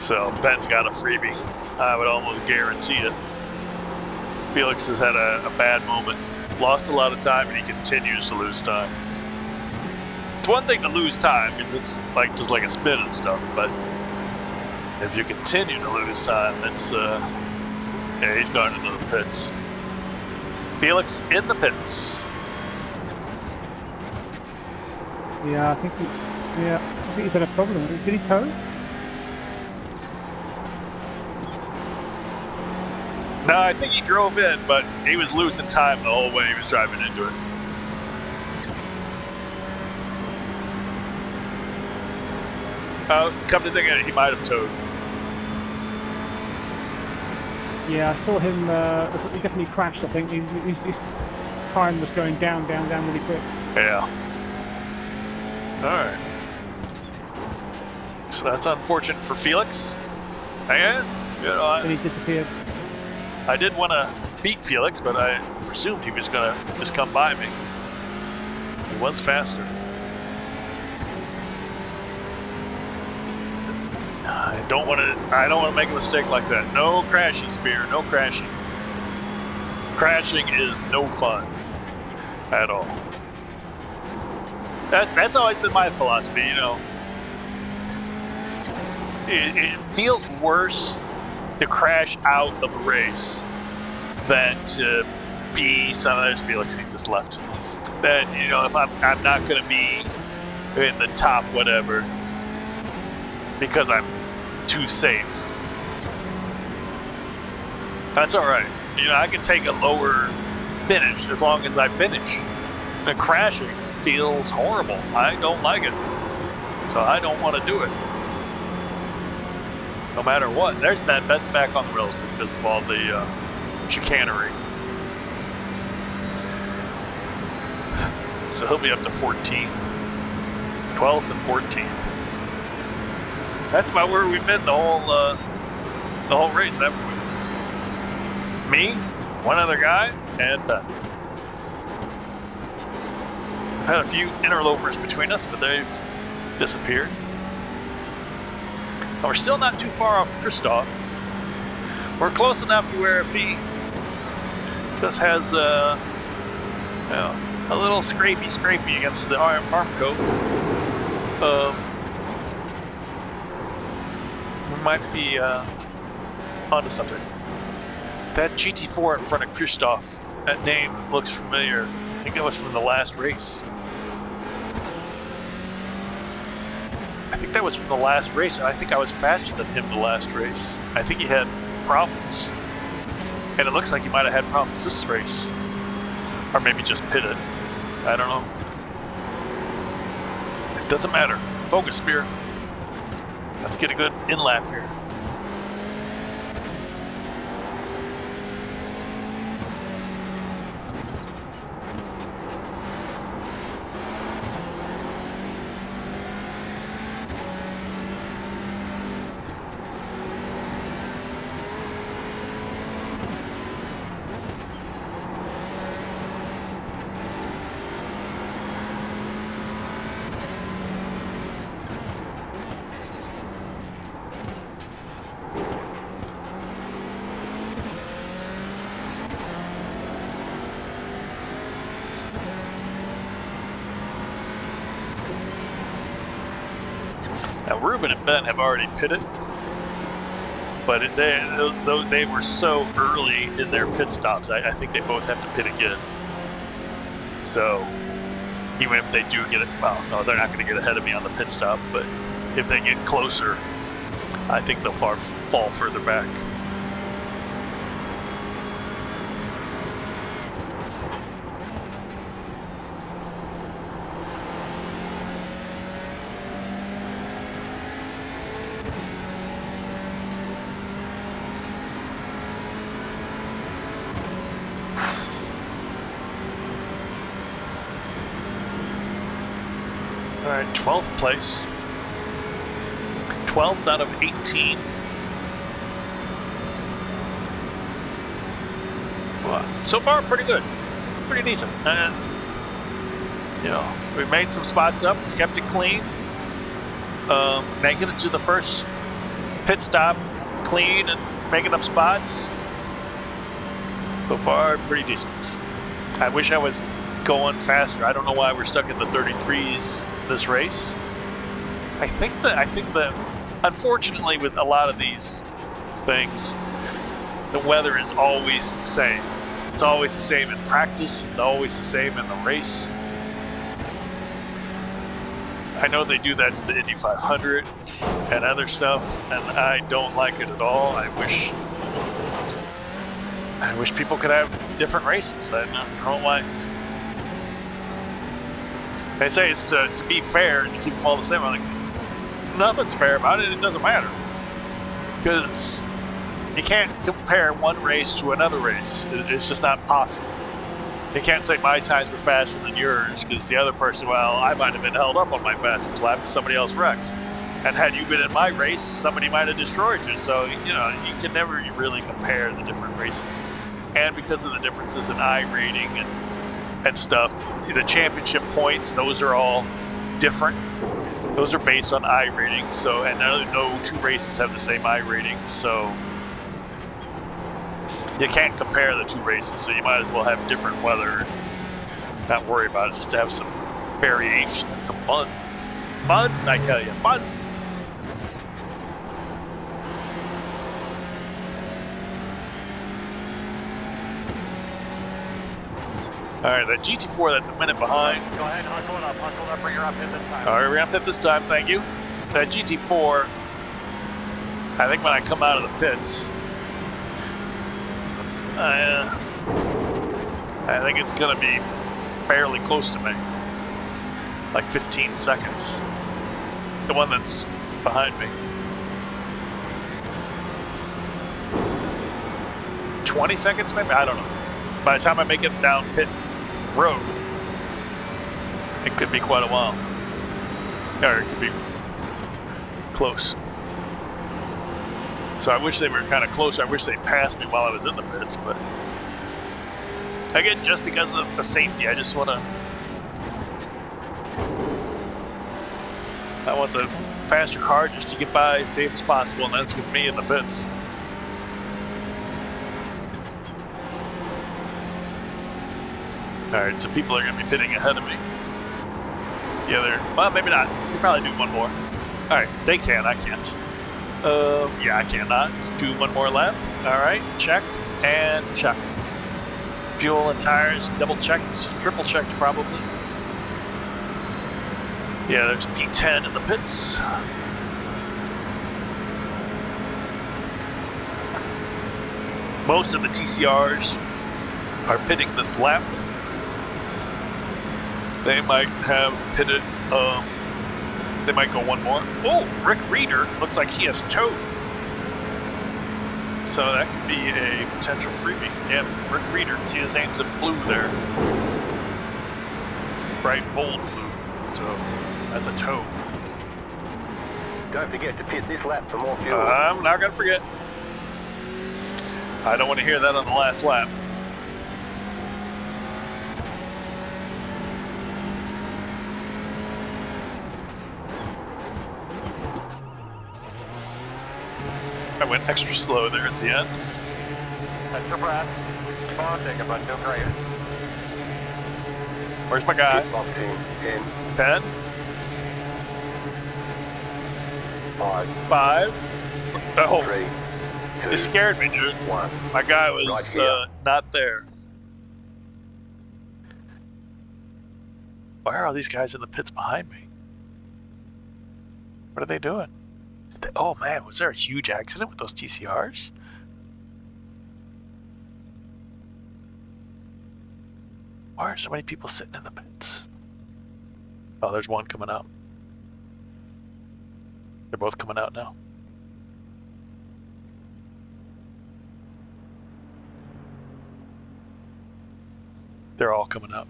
So Ben's got a freebie. I would almost guarantee it. Felix has had a bad moment. Lost a lot of time and he continues to lose time. It's one thing to lose time because it's like just like a spin and stuff, but if you continue to lose time, it's yeah, he's going into the pits. Felix in the pits. Yeah, I think he's had a problem. Did he tow? No, I think he drove in, but he was losing time the whole way he was driving into it. Come to think of it, he might have towed. Yeah, I saw him, he definitely crashed, I think. His time was going down really quick. Yeah. Alright. So that's unfortunate for Felix. And, you know, Then he disappeared. I did want to beat Felix, but I presumed he was going to just come by me. He was faster. I don't want to make a mistake like that. No crashing, Spear. No crashing. Crashing is no fun at all. That's always been my philosophy, you know. It feels worse to crash out of a race than to be there's Felix, he just left. Then, you know, if I'm not going to be in the top whatever because I'm too safe. That's alright. You know, I can take a lower finish as long as I finish. And crashing feels horrible. I don't like it. So I don't want to do it. No matter what. There's Ben. Ben's back on the rails because of all the chicanery. So he'll be up to 14th. 12th and 14th. That's about where we've been the whole race, haven't we? Me, one other guy, and Ben. We've had a few interlopers between us, but they've disappeared. And we're still not too far off Christoph. We're close enough to where if he just has you know, a little scrapey against the arm coat, we might be onto something. That GT4 in front of Christoph, that name looks familiar. I think that was from the last race. I think that was from the last race, and I think I was faster than him the last race. I think he had problems. And it looks like he might have had problems this race. Or maybe just pitted. I don't know. It doesn't matter. Focus, Spear. Let's get a good in-lap here. Now Ruben and Ben have already pitted. But they were so early in their pit stops, I think they both have to pit again. So even if they do get it, well, no, they're not going to get ahead of me on the pit stop, but if they get closer, I think they'll fall further back. All right, 12th place. 12th out of 18. Well, so far, pretty good. Pretty decent. And, you know, we made some spots up. We've kept it clean. Making it to the first pit stop clean and making up spots. So far, pretty decent. I wish I was going faster. I don't know why we're stuck in the 33s this race. I think that unfortunately with a lot of these things, the weather is always the same. It's always the same in practice. It's always the same in the race. I know they do that to the Indy 500 and other stuff, and I don't like it at all. I wish people could have different races. I don't know why. They say it's to be fair and to keep them all the same. I'm like, nothing's fair about it. It doesn't matter. Because you can't compare one race to another race. It's just not possible. You can't say my times were faster than yours because the other person, well, I might have been held up on my fastest lap and somebody else wrecked. And had you been in my race, somebody might have destroyed you. So, you know, you can never really compare the different races. And because of the differences in iRating and stuff, the championship points, those are all different. Those are based on iRating. So, and no two races have the same iRating. So you can't compare the two races. So you might as well have different weather. Not worry about it. Just to have some variation and some fun. Fun, I tell you, fun. All right, that GT4 that's a minute behind. Go ahead, hustle it up, bring her up hit this time. All right, we're gonna hit this time, thank you. That GT4, I think when I come out of the pits, I think it's gonna be fairly close to me. Like 15 seconds. The one that's behind me. 20 seconds maybe? I don't know. By the time I make it down pit road, it could be quite a while. Or it could be close. So I wish they were kind of closer. I wish they passed me while I was in the pits, but again, just because of the safety, I just want to. I want the faster car just to get by as safe as possible, and that's with me in the pits. Alright, so people are going to be pitting ahead of me. Well, maybe not. They probably do one more. Alright, they can, I can't. Yeah, I cannot. Let's do one more lap. Alright, check and check. Fuel and tires, double checked, triple checked probably. Yeah, there's P10 in the pits. Most of the TCRs are pitting this lap. They might have pitted, they might go one more. Oh, Rick Reeder looks like he has towed. So that could be a potential freebie. Yeah, Rick Reeder, see his name's in blue there. Bright, bold blue. So that's a tow. Don't forget to pit this lap for more fuel. I'm not gonna forget. I don't want to hear that on the last lap. I went extra slow there at the end. That's your breath. Keep on thinking, but don't cry. Where's my guy? 10. 5. 5. Oh. 3. It scared me, dude. My guy was not there. Why are all these guys in the pits behind me? What are they doing? Oh man, was there a huge accident with those TCRs? Why are so many people sitting in the pits? Oh, there's one coming out. They're both coming out now. They're all coming out.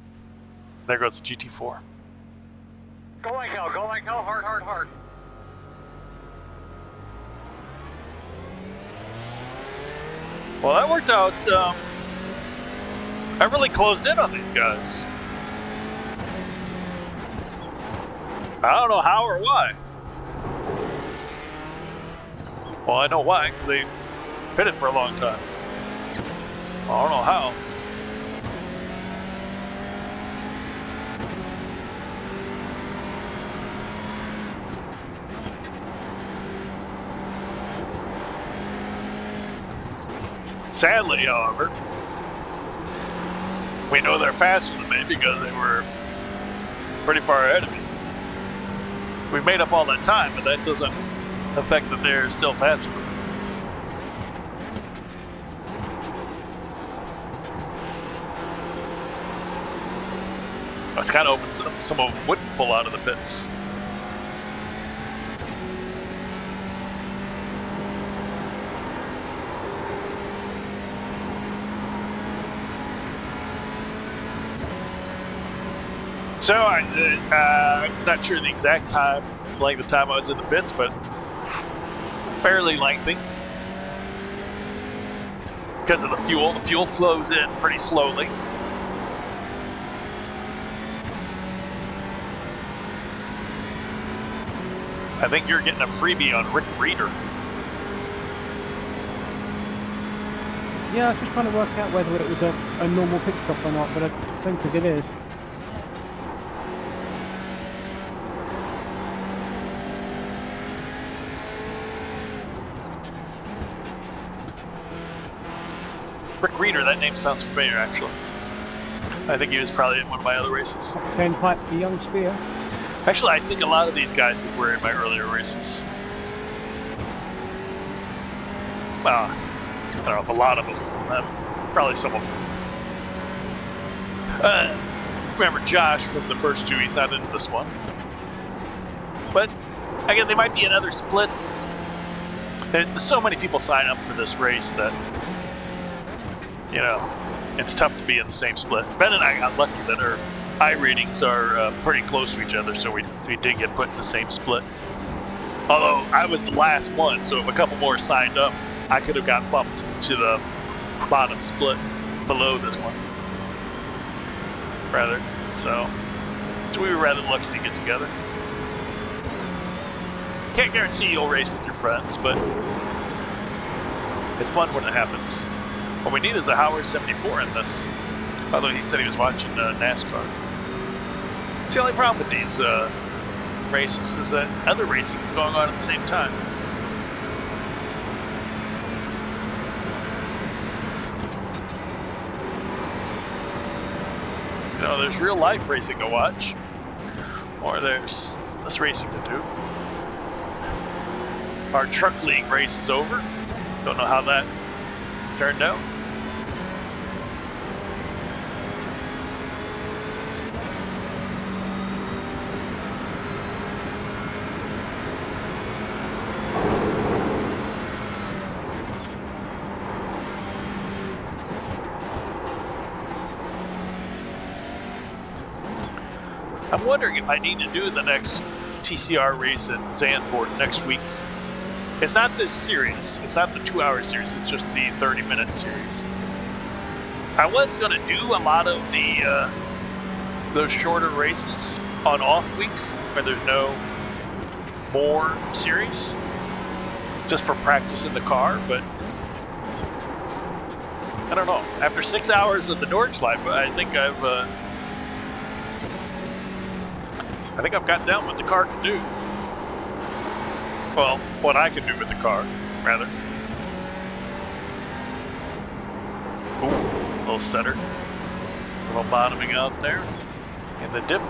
There goes the GT4. Go like hell, hard, hard, hard. Well, that worked out. I really closed in on these guys. I don't know how or why. Well, I know why, because they pitted for a long time. I don't know how. Sadly, however, we know they're faster than me because they were pretty far ahead of me. We made up all that time, but that doesn't affect that they're still faster than me. It's kind of open. Some of them wouldn't pull out of the pits. So I'm not sure the exact time, like the time I was in the pits, but fairly lengthy. Because of the fuel flows in pretty slowly. I think you're getting a freebie on Rick Reeder. Yeah, I was just trying to work out whether it was a normal pit stop or not, but I don't think it is. Rick Reeder, that name sounds familiar actually. I think he was probably in one of my other races. Ten pipe the young spear. Actually, I think a lot of these guys were in my earlier races. Well, I don't know if a lot of them. Probably some of them. Remember Josh from the first two, he's not into this one. But, again, they might be in other splits. There's so many people sign up for this race that, you know, it's tough to be in the same split. Ben and I got lucky that our I ratings are pretty close to each other, so we did get put in the same split. Although I was the last one, so if a couple more signed up, I could have got bumped to the bottom split below this one. Rather, so we were rather lucky to get together. Can't guarantee you'll race with your friends, but it's fun when it happens. What we need is a Howard 74 in this. Although he said he was watching NASCAR. It's the only problem with these races is that other racing is going on at the same time. You know, there's real life racing to watch, or there's this racing to do. Our truck league race is over. Don't know how that turned out. I'm wondering if I need to do the next TCR race in Zandvoort next week. It's not this series. It's not the 2-hour series. It's just the 30-minute series. I was going to do a lot of the those shorter races on off weeks where there's no MOAR series, just for practice in the car, but I don't know. After 6 hours of the Nordschleife, I think I've got down what the car can do. Well, what I can do with the car, rather. Ooh, a little stutter. A little bottoming out there in the dip.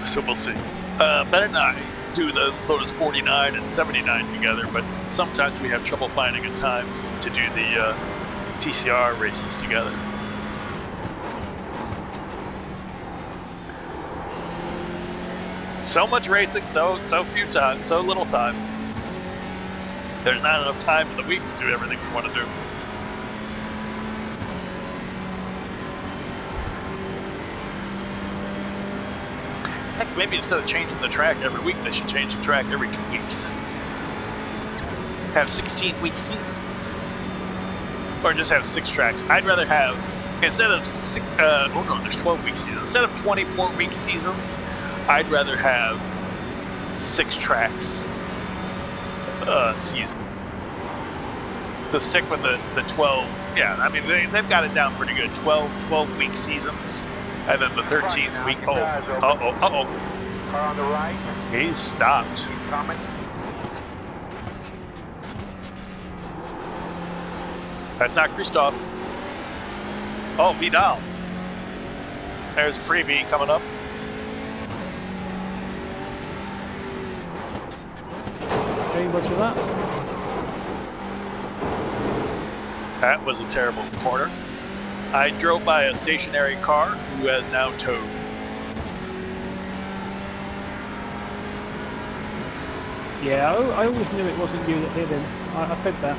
So we'll see. Ben and I do the Lotus 49 and 79 together, but sometimes we have trouble finding a time to do the TCR races together. So much racing, so few time, so little time. There's not enough time in the week to do everything we want to do. Heck, maybe instead of changing the track every week, they should change the track every 2 weeks. Have 16-week seasons. Or just have 6 tracks. I'd rather have, instead of there's 12-week seasons. Instead of 24-week seasons, I'd rather have 6 tracks season. So stick with the 12. Yeah, I mean, they've got it down pretty good. 12-week seasons. And then the 13th week. Uh-oh. Car on the right. He's stopped. Keep coming. That's not Christoph. Oh, Vidal. There's a freebie coming up. Okay, roger that. That was a terrible corner. I drove by a stationary car who has now towed. Yeah, I always knew it wasn't you that hit him. I said that.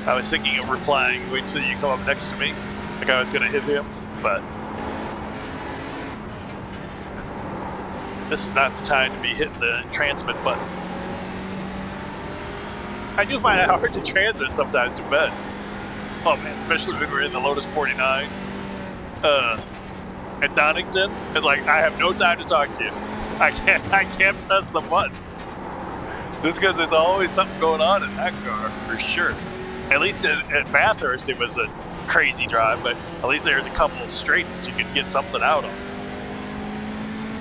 I was thinking of replying, wait till you come up next to me. Like I was going to hit him, but this is not the time to be hitting the transmit button. I do find it hard to transmit sometimes to bed. Oh man, especially when we're in the Lotus 49 at Donington. It's like I have no time to talk to you. I can't press the button. Just because there's always something going on in that car, for sure. At least at Bathurst it was a crazy drive, but at least there's a couple of straights that you could get something out of.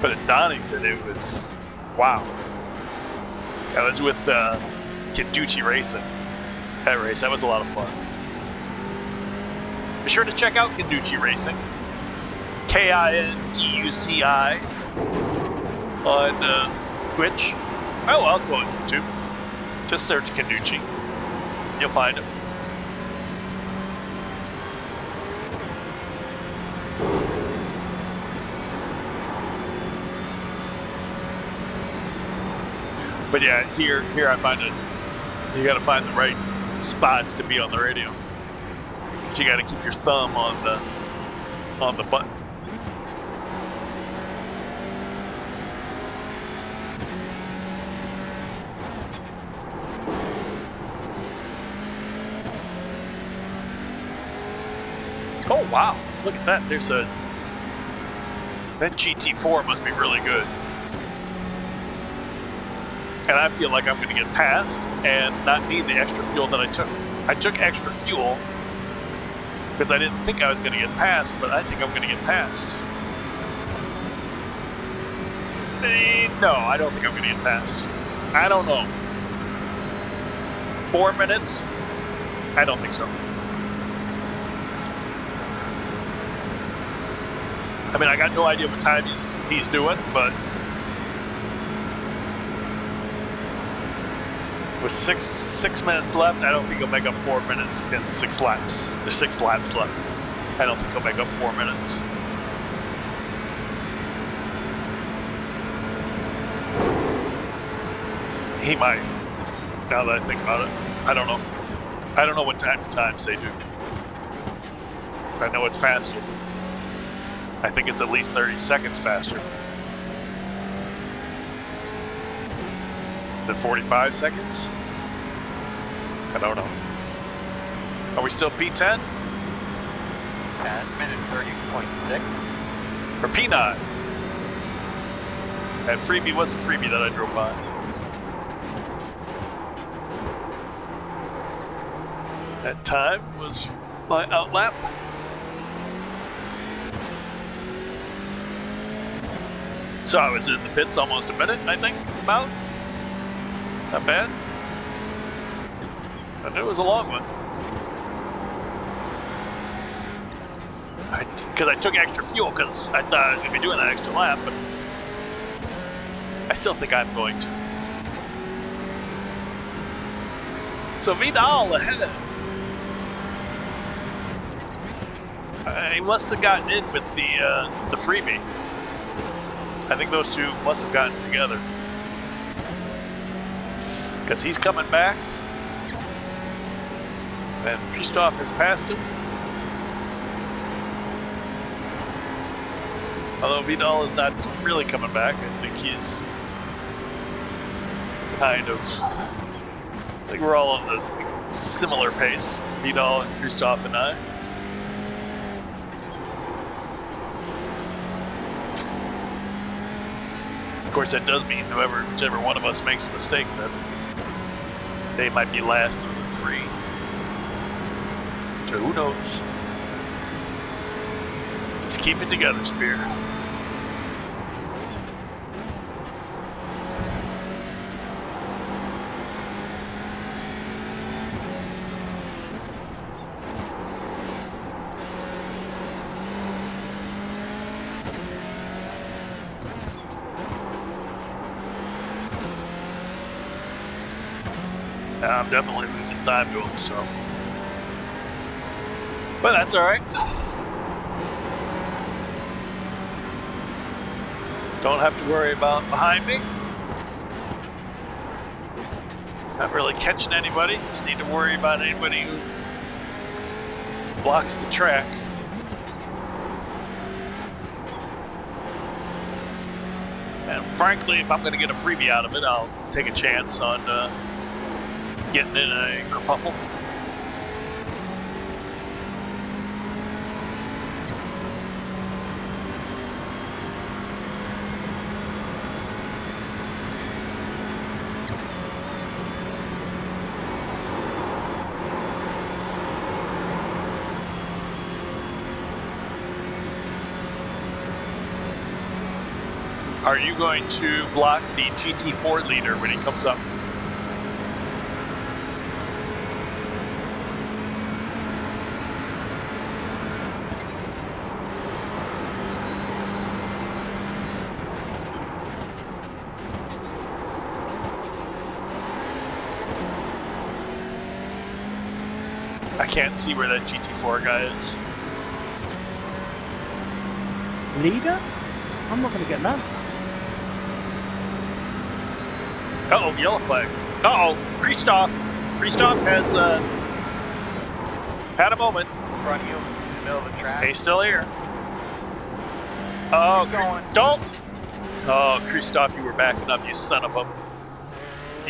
But at Donington it was, wow. I was with Kenducci Racing. That race, that was a lot of fun. Be sure to check out Kenducci Racing. KINDUCI on Twitch. Oh, also on YouTube. Just search Kenducci. You'll find him. But yeah, here I find it. You got to find the right spots to be on the radio. You got to keep your thumb on the button. Oh wow! Look at that. There's a that GT4 must be really good. And I feel like I'm going to get passed and not need the extra fuel that I took. I took extra fuel because I didn't think I was going to get passed, but I think I'm going to get passed. No, I don't think I'm going to get passed. I don't know. 4 minutes? I don't think so. I mean, I got no idea what time he's doing, but with six minutes left, I don't think he'll make up 4 minutes in 6 laps. There's 6 laps left. I don't think he'll make up 4 minutes. He might. Now that I think about it, I don't know. I don't know what time to times they do. I know it's faster. I think it's at least 30 seconds faster. Than 45 seconds? I don't know. Are we still P10? 10 minutes 30.6. Or P9? That freebie was a freebie that I drove by. That time was my outlap. So I was in the pits almost a minute, I think, about. Not bad. I knew it was a long one. Because I took extra fuel, because I thought I was going to be doing that extra lap, but I still think I'm going to. So Vidal ahead. He must have gotten in with the freebie. I think those two must have gotten together. Because he's coming back. And Christoph has passed him. Although Vidal is not really coming back. I think he's kind of... I think we're all on the similar pace. Vidal and Christoph and I. Of course, that does mean whichever one of us makes a mistake, then they might be last of the three. So who knows? Just keep it together, Spear. I'm definitely losing time to him, so. But that's alright. Don't have to worry about behind me. Not really catching anybody, just need to worry about anybody who blocks the track. And frankly, if I'm going to get a freebie out of it, I'll take a chance on getting in a kerfuffle. Are you going to block the GT4 leader when he comes up? I can't see where that GT4 guy is. Leader? I'm not going to get that. Uh-oh, yellow flag. Uh-oh, Christoph. Christoph has had a moment. In front of you, in the middle of the track. He's still here. Oh, don't! Oh, Christoph, you were backing up, you son of a...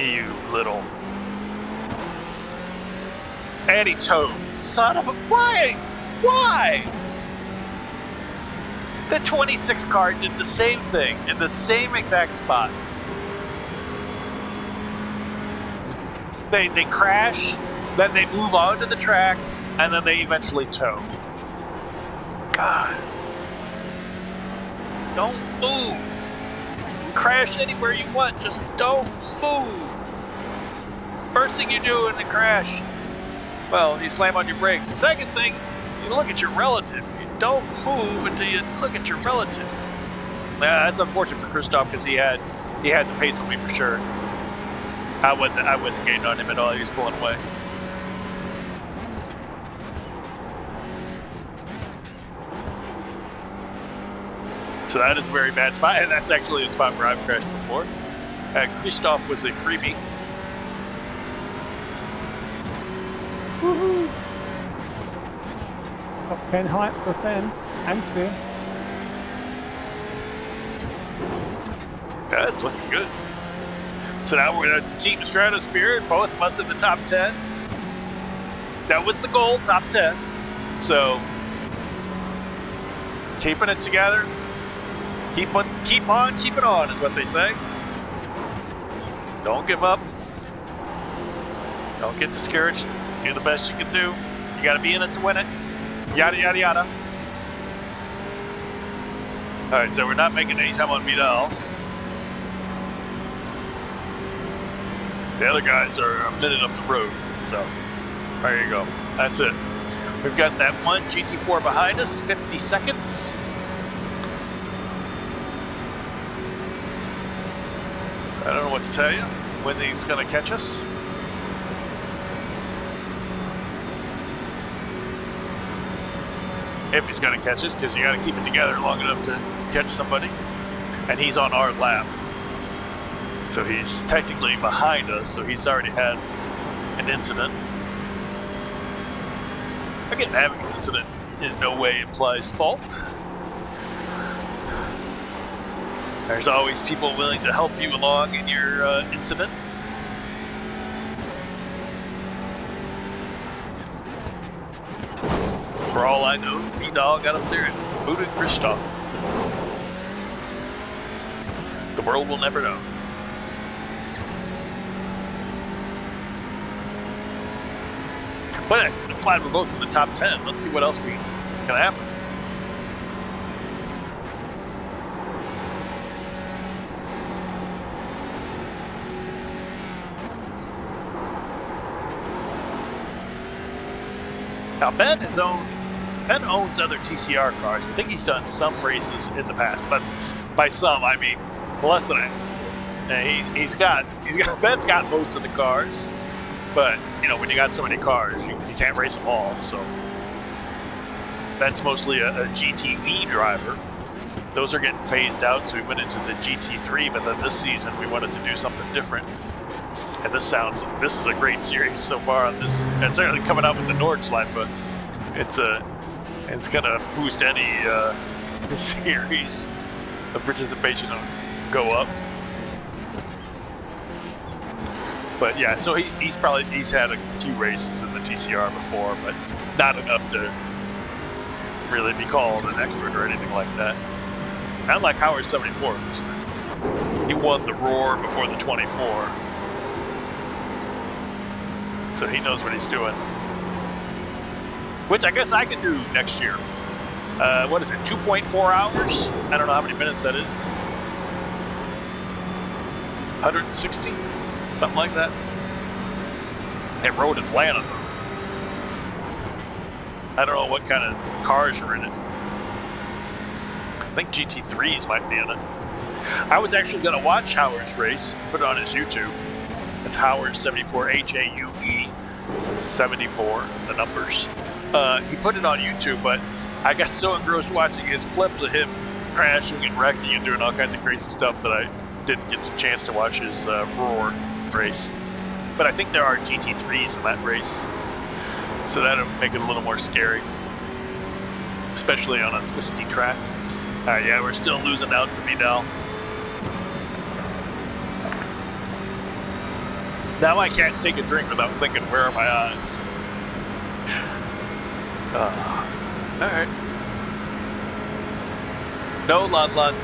You little... And he towed. Son of a... Why? Why? The 26 car did the same thing in the same exact spot. They crash, then they move on to the track, and then they eventually tow. God. Don't move. Crash anywhere you want, just don't move. First thing you do in the crash, well, you slam on your brakes. Second thing, you look at your relative. You don't move until you look at your relative. That's unfortunate for Christoph because he had the pace on me for sure. I wasn't getting on him at all. He was pulling away. So that is a very bad spot, and that's actually the spot where I've crashed before. Christoph was a freebie. Woohoo! 10 height for 10, and spear. Yeah, it's looking good. So now we're in a Team Stratosphere, both of us in the top 10. That was the goal, top 10. So, keeping it together. Keep on keeping on is what they say. Don't give up. Don't get discouraged. Do the best you can do. You got to be in it to win it. Yada, yada, yada. All right, so we're not making any time on Vidal. The other guys are a minute up the road, so there you go. That's it. We've got that one GT4 behind us, 50 seconds. I don't know what to tell you when he's going to catch us. If he's going to catch us, because you got to keep it together long enough to catch somebody. And he's on our lap. So he's technically behind us, so he's already had an incident. Again, having an incident in no way implies fault. There's always people willing to help you along in your incident. For all I know, Vidal got up there and booted Christoph. The world will never know. But I'm glad we're both in the top 10. Let's see what else can happen. Now Ben owns other TCR cars. I think he's done some races in the past, but by some I mean less than that. Ben's got most of the cars, but you know when you got so many cars, you can't race them all. So Ben's mostly a GTV driver. Those are getting phased out, so we went into the GT3. But then this season we wanted to do something different. And this is a great series so far on this. And certainly coming out with the Nordschleife, it's gonna boost any series of participation go up. But yeah, so he's had a few races in the TCR before, but not enough to really be called an expert or anything like that. Not like Howard 74s. He won the Roar before the 24. So he knows what he's doing. Which I guess I can do next year. What is it, 2.4 hours? I don't know how many minutes that is. 160? Something like that. At Road Atlanta, though. I don't know what kind of cars are in it. I think GT3s might be in it. I was actually going to watch Howard's race, put it on his YouTube. It's Howard 74, H-A-U-E 74, the numbers. He put it on YouTube, but I got so engrossed watching his clips of him crashing and wrecking and doing all kinds of crazy stuff that I didn't get a chance to watch his Roar race. But I think there are GT3s in that race, so that'll make it a little more scary, especially on a twisty track. Yeah, we're still losing out to Vidal. Now I can't take a drink without thinking, where are my eyes? Alright. No, Lon.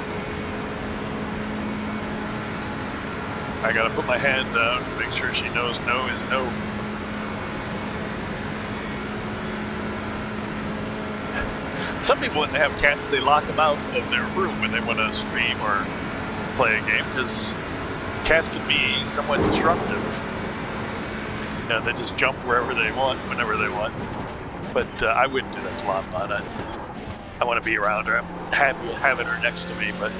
I gotta put my hand down to make sure she knows no is no. Some people, when they have cats, they lock them out of their room when they want to stream or play a game, because cats can be somewhat disruptive. You know, they just jump wherever they want, whenever they want. But I wouldn't do that to Lon. I want to be around her. I'm happy having her next to me, but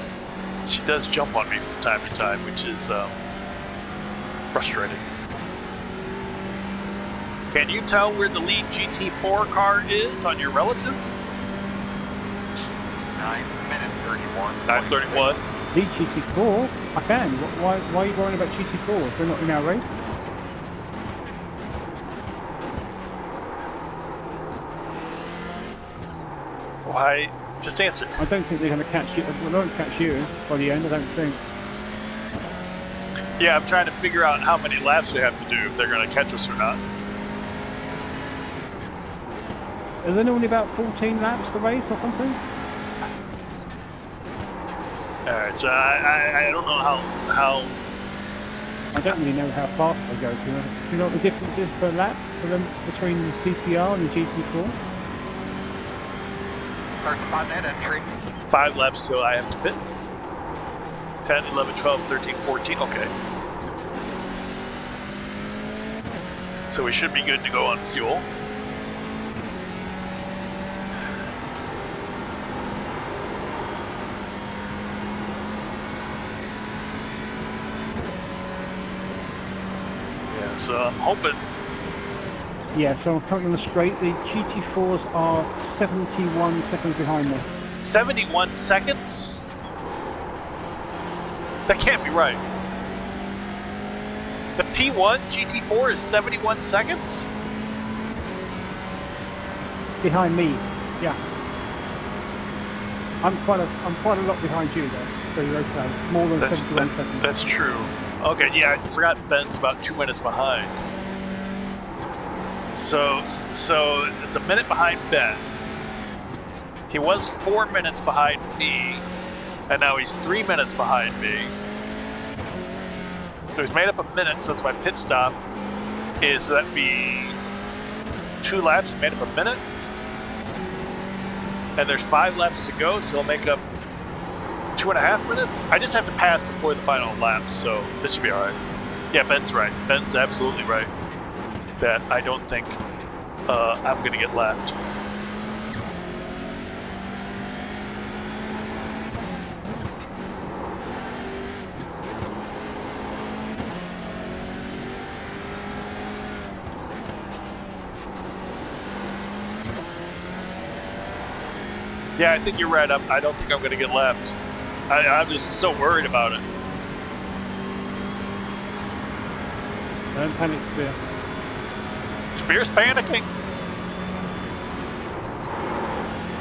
she does jump on me from time to time, which is frustrating. Can you tell where the lead GT4 car is on your relative? 9 minutes 31. 9:31. Lead GT4? I can. Why are you worrying about GT4? They're not in our race. Why? Just answer. I don't think they're going to catch you. Well, they won't catch you by the end, I don't think. Yeah, I'm trying to figure out how many laps we have to do if they're going to catch us or not. Is there only about 14 laps to race or something? Alright, so I don't know how... I don't really know how fast they go. Do you know what the difference is per lap for them between the TCR and the GT4? First on that entry. 5 laps, so I have to pit. 10, 11, 12, 13, 14, okay. So we should be good to go on fuel. Yeah, so I'm hoping... Yeah, so I'm currently on the straight. The GT4s are 71 seconds behind me. 71 seconds? That can't be right. The P1 GT4 is 71 seconds? Behind me, yeah. I'm quite a lot behind you though, so you're okay. More than 71 seconds. That's true. Okay, yeah, I forgot Ben's about 2 minutes behind. So it's a minute behind Ben. He was 4 minutes behind me, and now he's 3 minutes behind me. So he's made up a minute since my pit stop. So that'd be 2 laps, made up a minute. And there's 5 laps to go, so he'll make up 2.5 minutes. I just have to pass before the final lap, so this should be alright. Yeah, Ben's right. Ben's absolutely right. That I don't think I'm gonna get lapped. Yeah, I think you're right. I don't think I'm going to get lapped. I'm just so worried about it. Don't panic, Spear. Spear's panicking.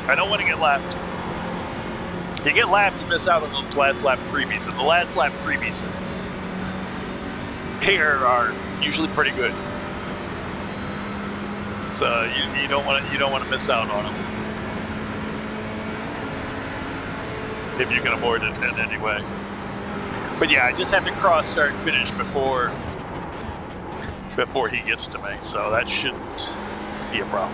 I don't want to get lapped. You get lapped, you miss out on those last lap freebies, and the last lap freebies here are usually pretty good. So you don't want to miss out on them. If you can avoid it in any way. But yeah, I just have to cross, start, finish before he gets to me, so that shouldn't be a problem.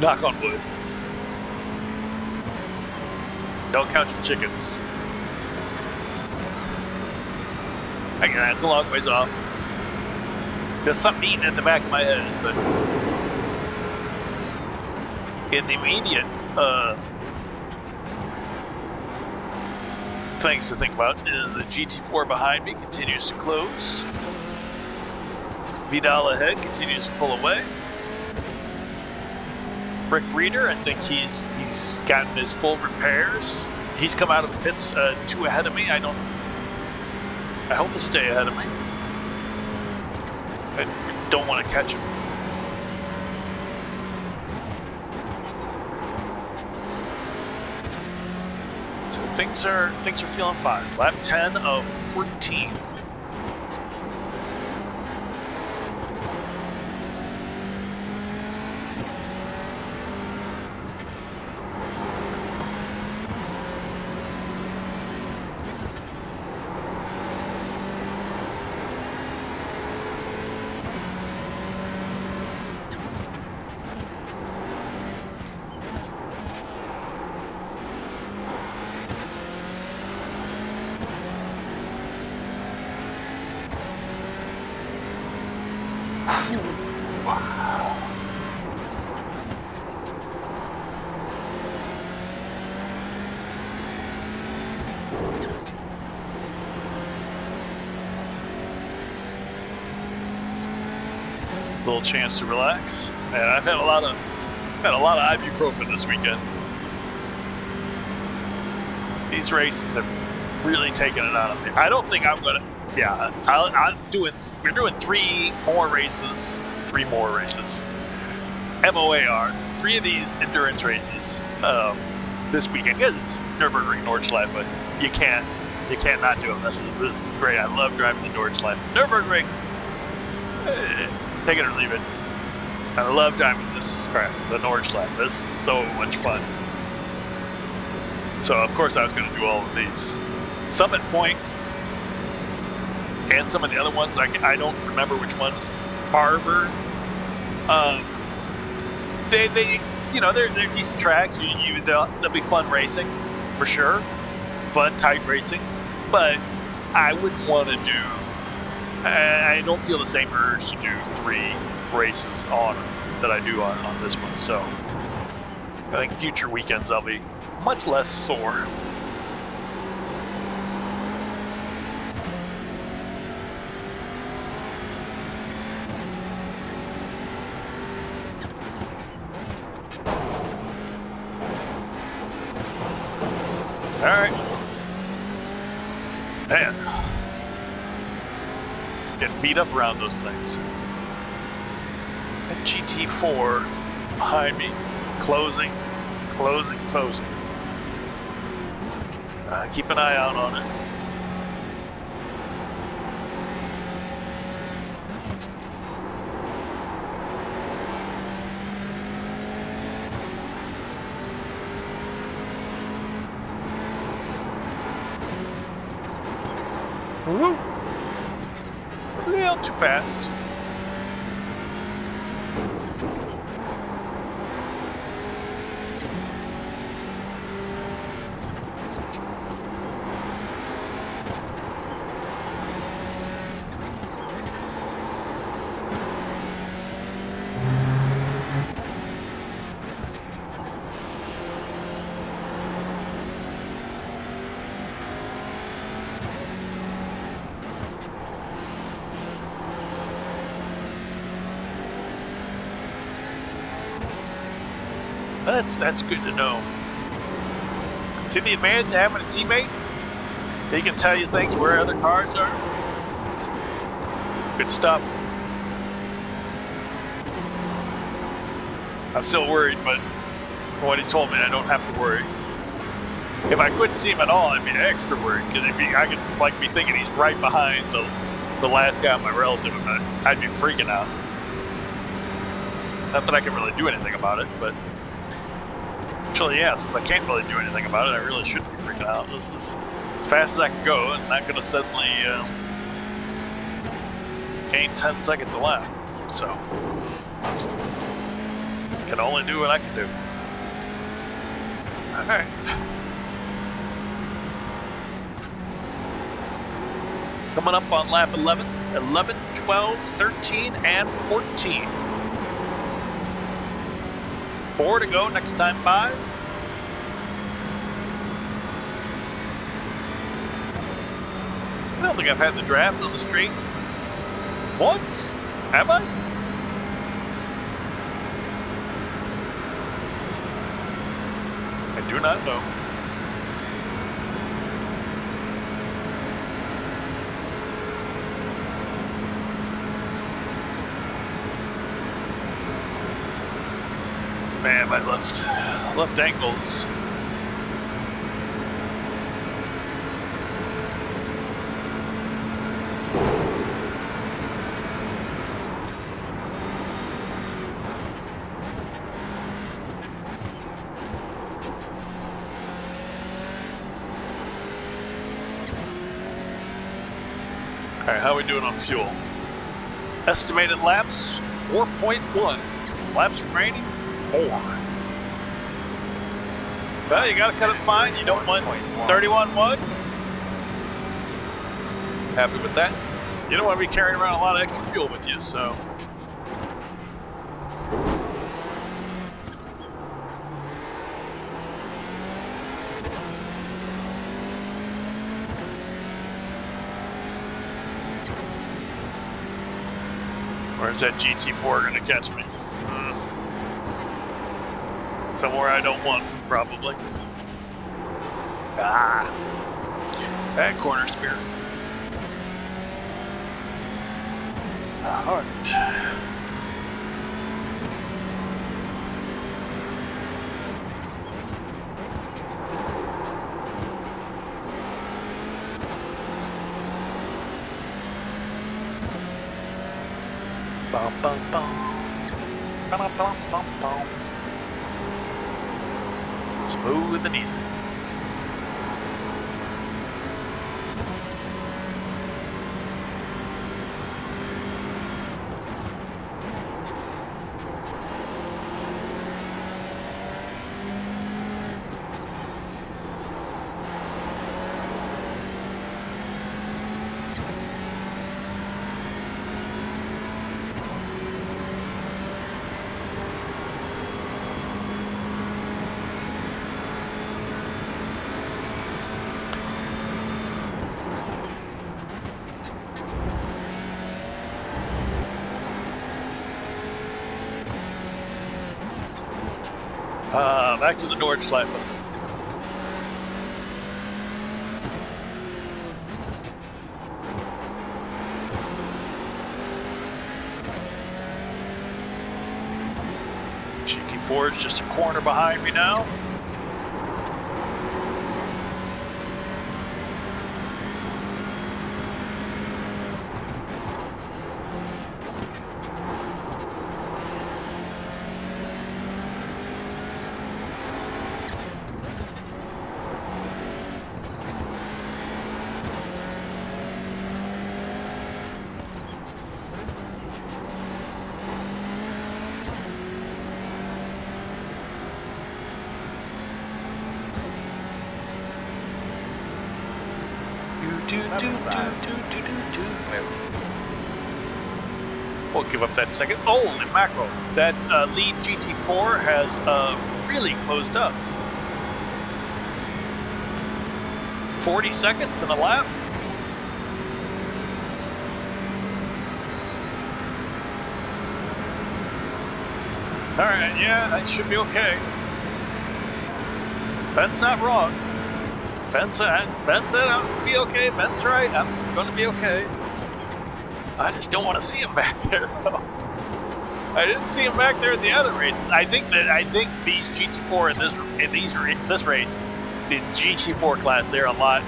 Knock on wood. Don't count your chickens. Again, it's a long ways off. There's something eating in the back of my head, but in the immediate things to think about is the GT4 behind me continues to close. Vidal ahead continues to pull away. Rick Reeder, I think he's gotten his full repairs. He's come out of the pits 2 ahead of me. I hope he'll stay ahead of me. I don't want to catch him. Things are feeling fine. Lap 10 of 14. Little chance to relax, and I've had a lot of ibuprofen this weekend. These races have really taken it out of me. I don't think I'm gonna. Yeah, we're doing 3 more races, and MOAR, 3 of these endurance races this weekend. Yeah, it's Nurburgring Nordschleife, but you can't not do them. This is great. I love driving the Nordschleife. Nurburgring, take it or leave it. I love driving this crap, the Nordschleife. This is so much fun. So of course I was going to do all of these. Summit Point and some of the other ones, I don't remember which ones. Harbor, they you know, they're decent tracks. They'll be fun racing for sure, fun tight racing. But I wouldn't want to do. I don't feel the same urge to do 3 races on that I do on this one. So I think future weekends I'll be much less sore. Alright. Man. Getting beat up around those things. That GT4 behind me. Closing. Keep an eye out on it. Woo! A little too fast. That's good to know. See the advantage of having a teammate? He can tell you things where other cars are. Good stuff. I'm still worried, but from what he told me, I don't have to worry. If I couldn't see him at all, I'd be extra worried, because I could like be thinking he's right behind the last guy on my relative, and I'd be freaking out. Not that I can really do anything about it, but actually, yeah, since I can't really do anything about it, I really shouldn't be freaking out. This is as fast as I can go, and not going to suddenly gain 10 seconds a lap. So, can only do what I can do. Alright. Coming up on lap 11, 11, 12, 13, and 14. 4 to go next time by. I don't think I've had the draft on the street once, have I? I do not know. Man, my left ankles. Alright, how are we doing on fuel? Estimated laps, 4.1. Laps remaining, 4. Well, you gotta cut it fine. You don't want 31.1. Happy with that. You don't want to be carrying around a lot of extra fuel with you, so. Where's that GT4 gonna catch me? Somewhere I don't want, probably. Ah, that corner spear. Alright. Bum, bum, bum. Bum, bum, bum, bum. Smooth and easy. Back to the Nordschleife. GT4 is just a corner behind me now. We'll give up that second. Holy mackerel! That lead GT4 has really closed up. 40 seconds in a lap. All right, yeah, that should be okay. Ben's not wrong. Ben said I'll be okay. Ben's right. I'm going to be okay. I just don't want to see him back there, though. I didn't see him back there in the other races. I think these GT4 in this race, the GT4 class, they're a lot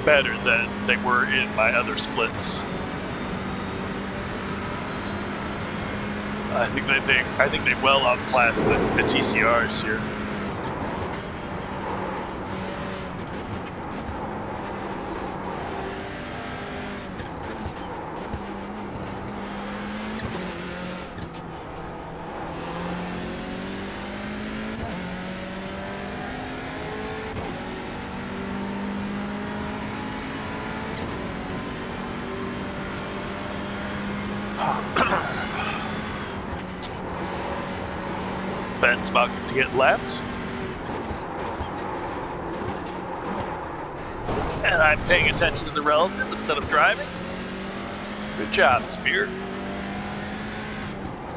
better than they were in my other splits. I think they well outclassed the TCRs here. Ben's about to get lapped. And I'm paying attention to the relative instead of driving. Good job, Spear.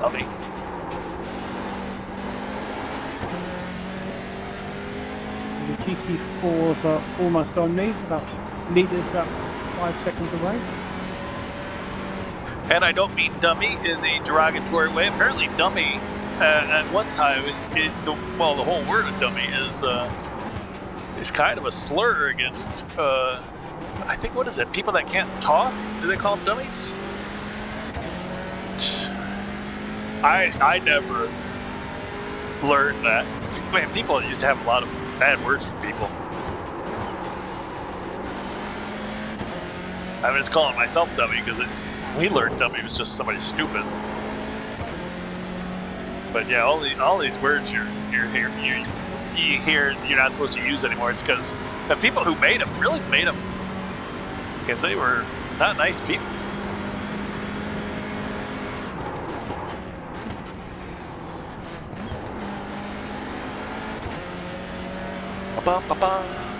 Love me. The GT4s are almost on me, about leaders about 5 seconds away. And I don't mean dummy in the derogatory way. Apparently dummy at one time the whole word of dummy is kind of a slur against I think, what is it, people that can't talk? Do they call them dummies? I never learned that. Man, people used to have a lot of bad words for people. I mean, it's calling myself dummy because we learned dummy was just somebody stupid. But yeah, all these words you hear you're not supposed to use anymore. It's because the people who made them really made them because they were not nice people.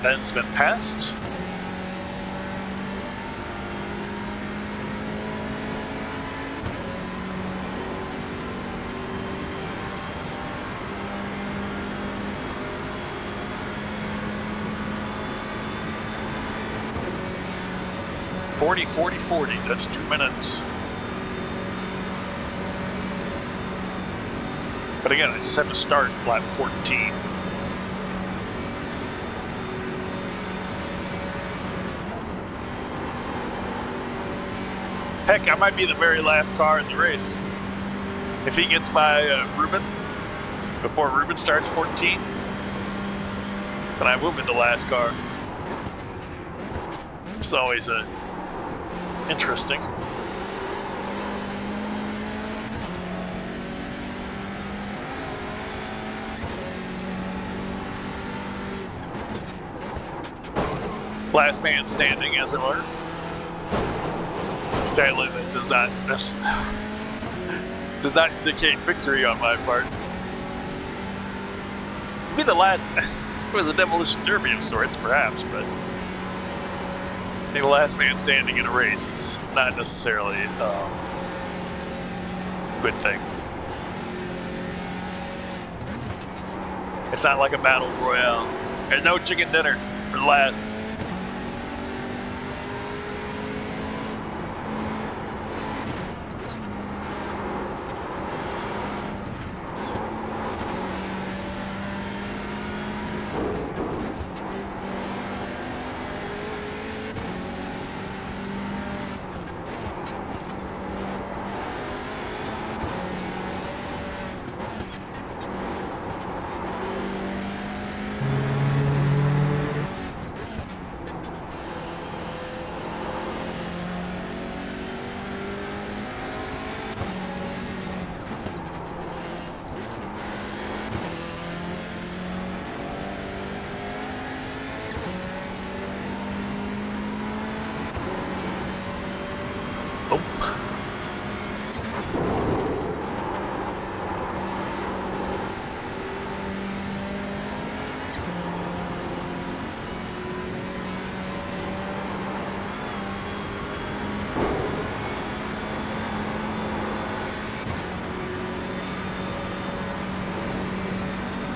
Ben's been passed. .40, that's 2 minutes. But again, I just have to start lap 14. Heck, I might be the very last car in the race. If he gets by Ruben before Ruben starts 14, then I will be the last car. It's always interesting. Last man standing, as it were. Sadly, that does not indicate victory on my part. Be the last with a demolition derby of sorts, perhaps, but being the last man standing in a race is not necessarily a good thing. It's not like a battle royale. There's no chicken dinner for the last.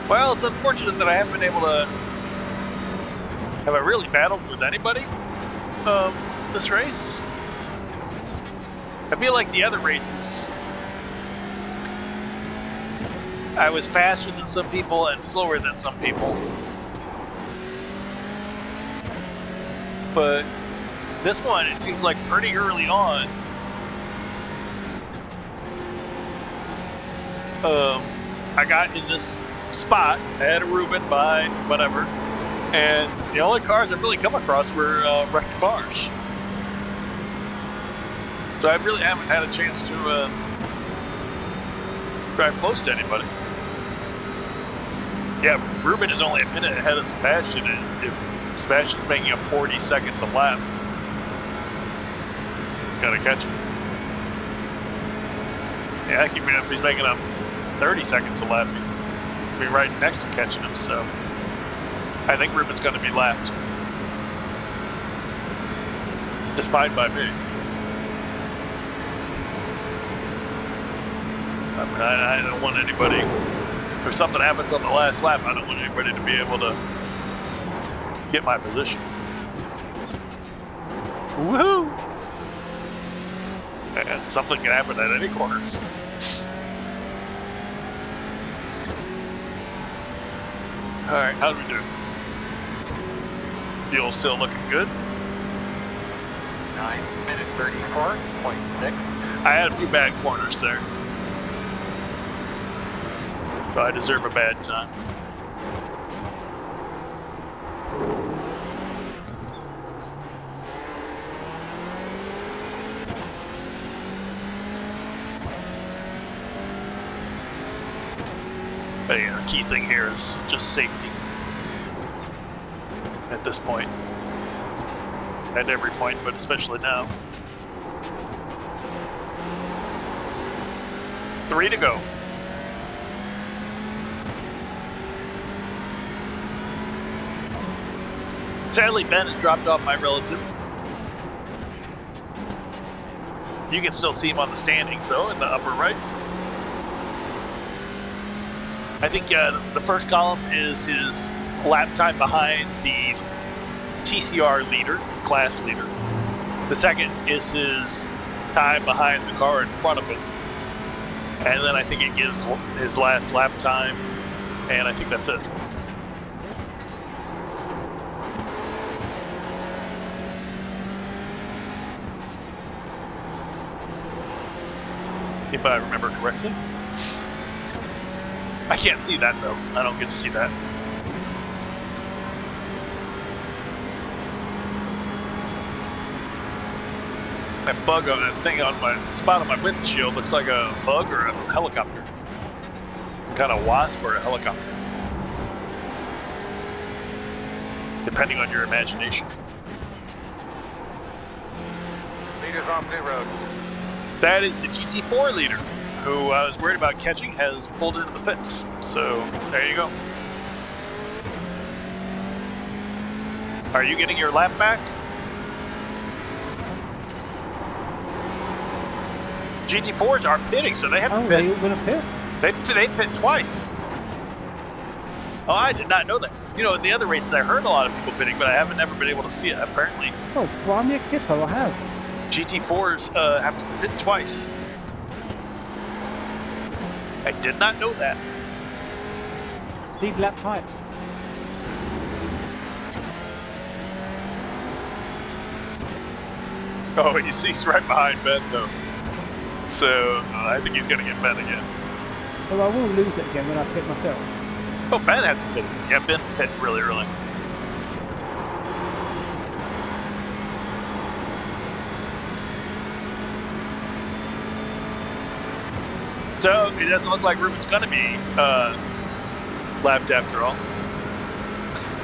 Well, it's unfortunate that I haven't been able to. Have I really battled with anybody this race? I feel like the other races, I was faster than some people and slower than some people. But this one, it seems like pretty early on, I got in this spot ahead of Ruben by whatever, and the only cars I've really come across were wrecked cars. So I really haven't had a chance to drive close to anybody. Yeah, Ruben is only a minute ahead of Sebastian, and if Sebastian's making up 40 seconds a lap, he's gonna catch him. Yeah, even if he's making up 30 seconds a lap, he'll be right next to catching him, so I think Ruben's gonna be lapped. Just fine by me. I mean, I don't want anybody, if something happens on the last lap, I don't want anybody to be able to get my position. Woohoo! And something can happen at any corner. Alright, how do we do? Fuel's still looking good. 9 minutes 34.6. I had a few bad corners there, so I deserve a bad time. But yeah, the key thing here is just safety at this point. At every point, but especially now. 3 to go. Sadly, Ben has dropped off my relative. You can still see him on the standings, though, in the upper right. I think the first column is his lap time behind the TCR leader, class leader. The second is his time behind the car in front of him. And then I think it gives his last lap time, and I think that's it. If I remember correctly. I can't see that though. I don't get to see that. That bug on that thing on my spot on my windshield looks like a bug or a helicopter. Kind of wasp or a helicopter. Depending on your imagination. Leaders off pit road. That is the GT4 leader, who I was worried about catching, has pulled into the pits. So, there you go. Are you getting your lap back? GT4s are pitting, so they have to pit. They all going to pit? They pit twice. Oh, I did not know that. You know, in the other races, I heard a lot of people pitting, but I haven't ever been able to see it, apparently. Oh, well, I'm a kiddo, I have. GT4s have to pit twice. I did not know that. Lead lap height. Oh, he's right behind Ben, though. So, I think he's going to get Ben again. Well, I will lose it again when I pit myself. Oh, Ben has to pit. Yeah, Ben pit really early. So, it doesn't look like Ruben's going to be lapped after all.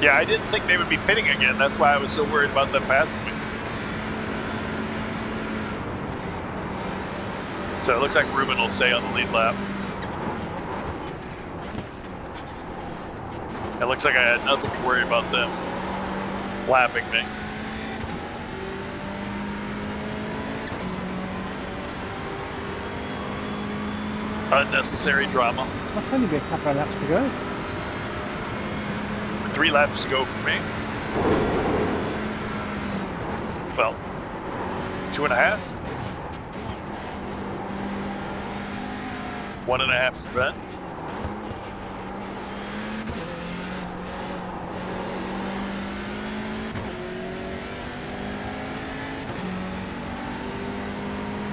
Yeah, I didn't think they would be pitting again. That's why I was so worried about them passing me. So it looks like Ruben will stay on the lead lap. It looks like I had nothing to worry about them lapping me. Unnecessary drama. Must only be a couple of laps to go. 3 laps to go for me. Well, 2.5. 1.5 for Ben.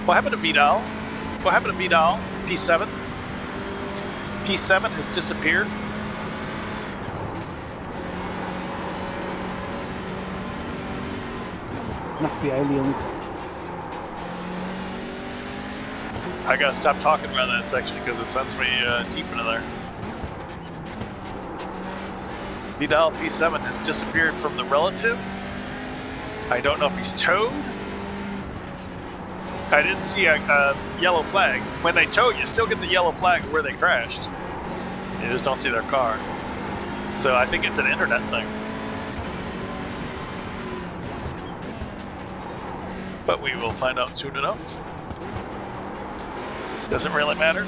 What happened to Vidal? What happened to Vidal? P7? P7 has disappeared. Must be aliens. I gotta stop talking around that section because it sends me deep into there. Vidal P7 has disappeared from the relative. I don't know if he's towed. I didn't see a yellow flag. When they tow, you still get the yellow flag where they crashed. You just don't see their car. So I think it's an internet thing. But we will find out soon enough. Doesn't really matter.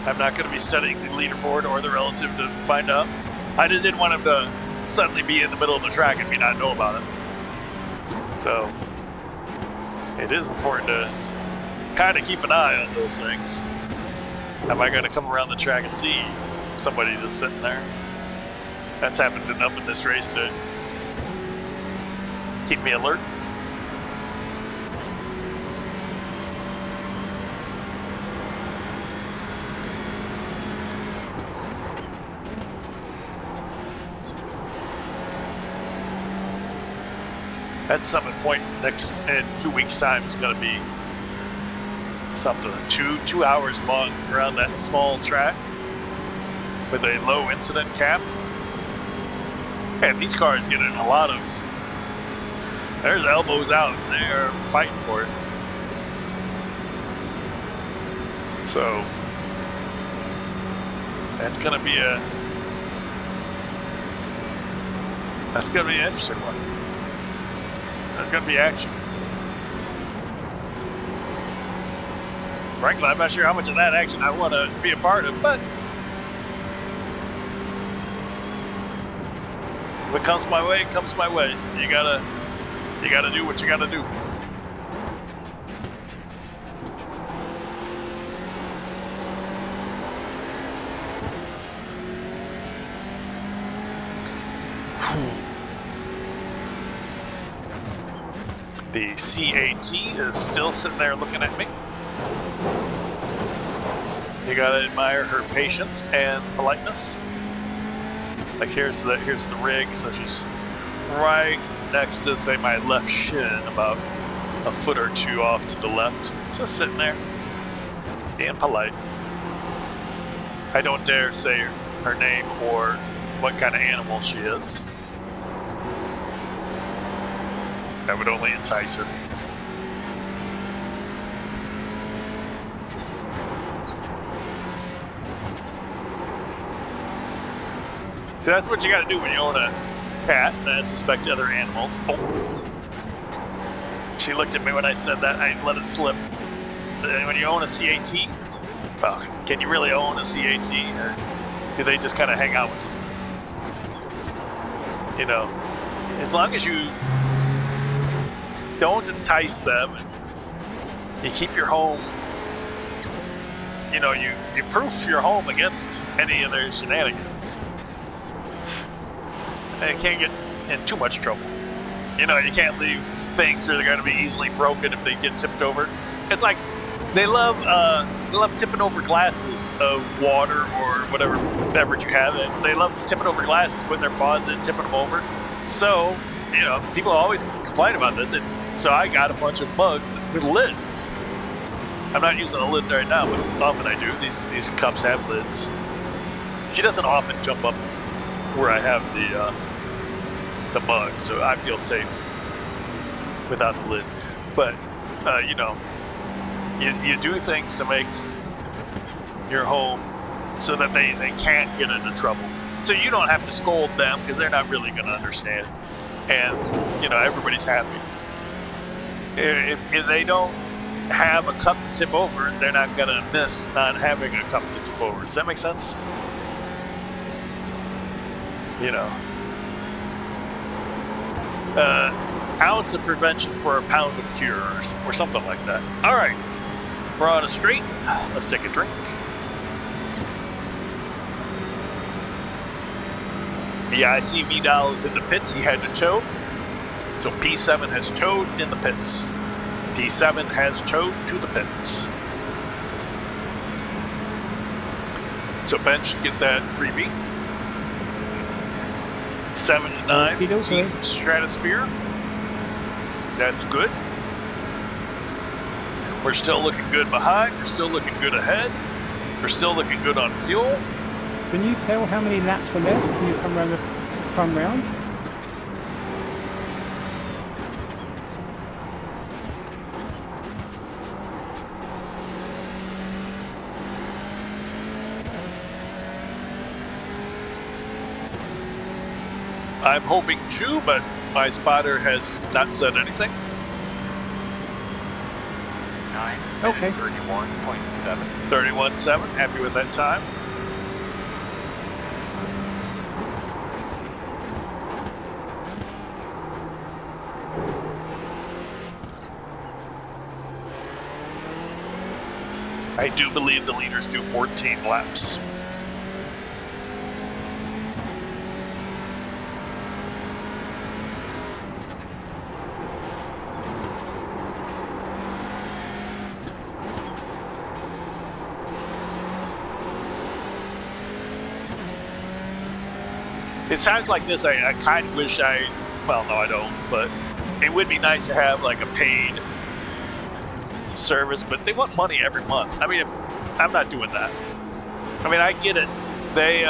I'm not going to be studying the leaderboard or the relative to find out. I just didn't want him to suddenly be in the middle of the track and me not know about it. So it is important to kind of keep an eye on those things. Am I going to come around the track and see somebody just sitting there? That's happened enough in this race to keep me alert. That Summit Point next in 2 weeks' time is going to be something. Two hours long around that small track with a low incident cap. And these cars get in a lot of. There's elbows out. They're fighting for it. So that's going to be a. That's going to be an interesting one. There's going to be action. Frankly, I'm not sure how much of that action I want to be a part of, but if it comes my way, it comes my way. You gotta do what you gotta do. The CAT is still sitting there looking at me. You gotta admire her patience and politeness. Like here's the rig, so she's right next to, say, my left shin, about a foot or two off to the left, just sitting there, being polite. I don't dare say her name or what kind of animal she is. That would only entice her. So that's what you gotta do when you own a cat and I suspect other animals. Oh. She looked at me when I said that, I let it slip. And when you own a CAT, well, can you really own a CAT, or do they just kind of hang out with you? You know, as long as you don't entice them, and you keep your home, you know, you proof your home against any of their shenanigans. And you can't get in too much trouble. You know, you can't leave things that are going to be easily broken if they get tipped over. It's like they love tipping over glasses of water or whatever beverage you have. They love tipping over glasses, putting their paws in, tipping them over. So, you know, people always complain about this. And so I got a bunch of mugs with lids. I'm not using a lid right now, but often I do. These cups have lids. She doesn't often jump up where I have the mug, so I feel safe without the lid. But you know, you do things to make your home so that they can't get into trouble. So you don't have to scold them because they're not really going to understand, and you know, everybody's happy. If they don't have a cup to tip over, they're not going to miss not having a cup to tip over. Does that make sense? You know, ounce of prevention for a pound of cure, or something like that. All right, we're on a straight. Let's take a drink. Yeah, I see Vidal is in the pits. He had to tow. So P7 has towed in the pits. P7 has towed to the pits. So Ben should get that freebie. 7 to 9, Team Stratosphere. That's good. We're still looking good behind. We're still looking good ahead. We're still looking good on fuel. Can you tell how many laps are left when you come round? I'm hoping to, but my spotter has not said anything. 9, Okay. 31.7. 31.7, happy with that time. I do believe the leaders do 14 laps. It sounds like this, I kind of wish well, no I don't, but it would be nice to have like a paid service, but they want money every month. I mean, I'm not doing that. I mean, I get it. They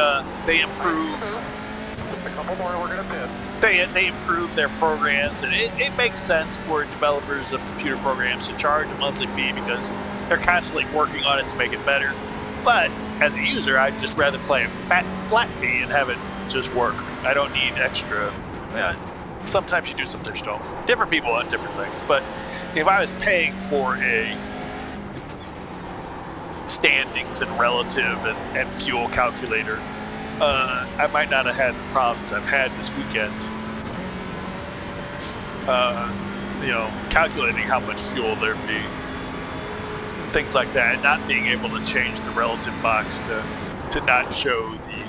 improve. Just a couple more, we're gonna bid. They improve their programs, and it makes sense for developers of computer programs to charge a monthly fee because they're constantly working on it to make it better. But as a user, I'd just rather play a flat fee and have it just work. I don't need extra. Sometimes you do, sometimes you don't. Different people want different things. But if I was paying for a standings and relative and fuel calculator, I might not have had the problems I've had this weekend. You know, calculating how much fuel there'd be, things like that, and not being able to change the relative box to not show the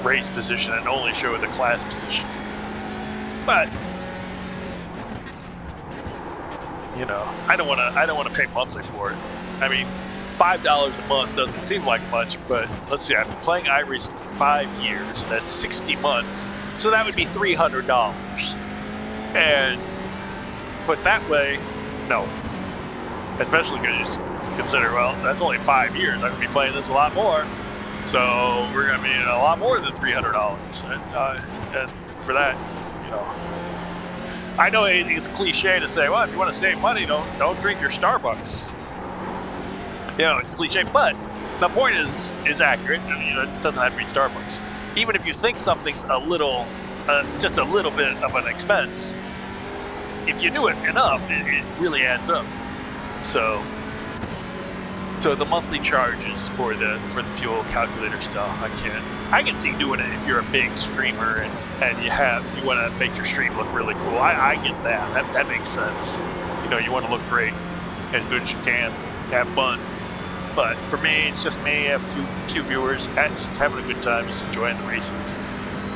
race position and only show the class position. But you know, I don't want to pay monthly for it. I mean, $5 a month doesn't seem like much, but let's see, I've been playing iRacing for 5 years. That's 60 months, so that would be $300. And put that way, no. Especially because you consider, well, that's only 5 years. I'm going to be playing this a lot more, so we're going to be a lot more than $300. And for that, you know, I know it's cliche to say, well, if you want to save money, don't drink your Starbucks. You know, it's cliche, but the point is accurate. I mean, you know, it doesn't have to be Starbucks. Even if you think something's a little, just a little bit of an expense, if you do it enough, it really adds up. So the monthly charges for the fuel calculator stuff, I can see doing it if you're a big streamer and you want to make your stream look really cool. I get that. That makes sense. You know, you want to look great, as good as you can, have fun. But for me, it's just me, a few viewers, and just having a good time, just enjoying the races.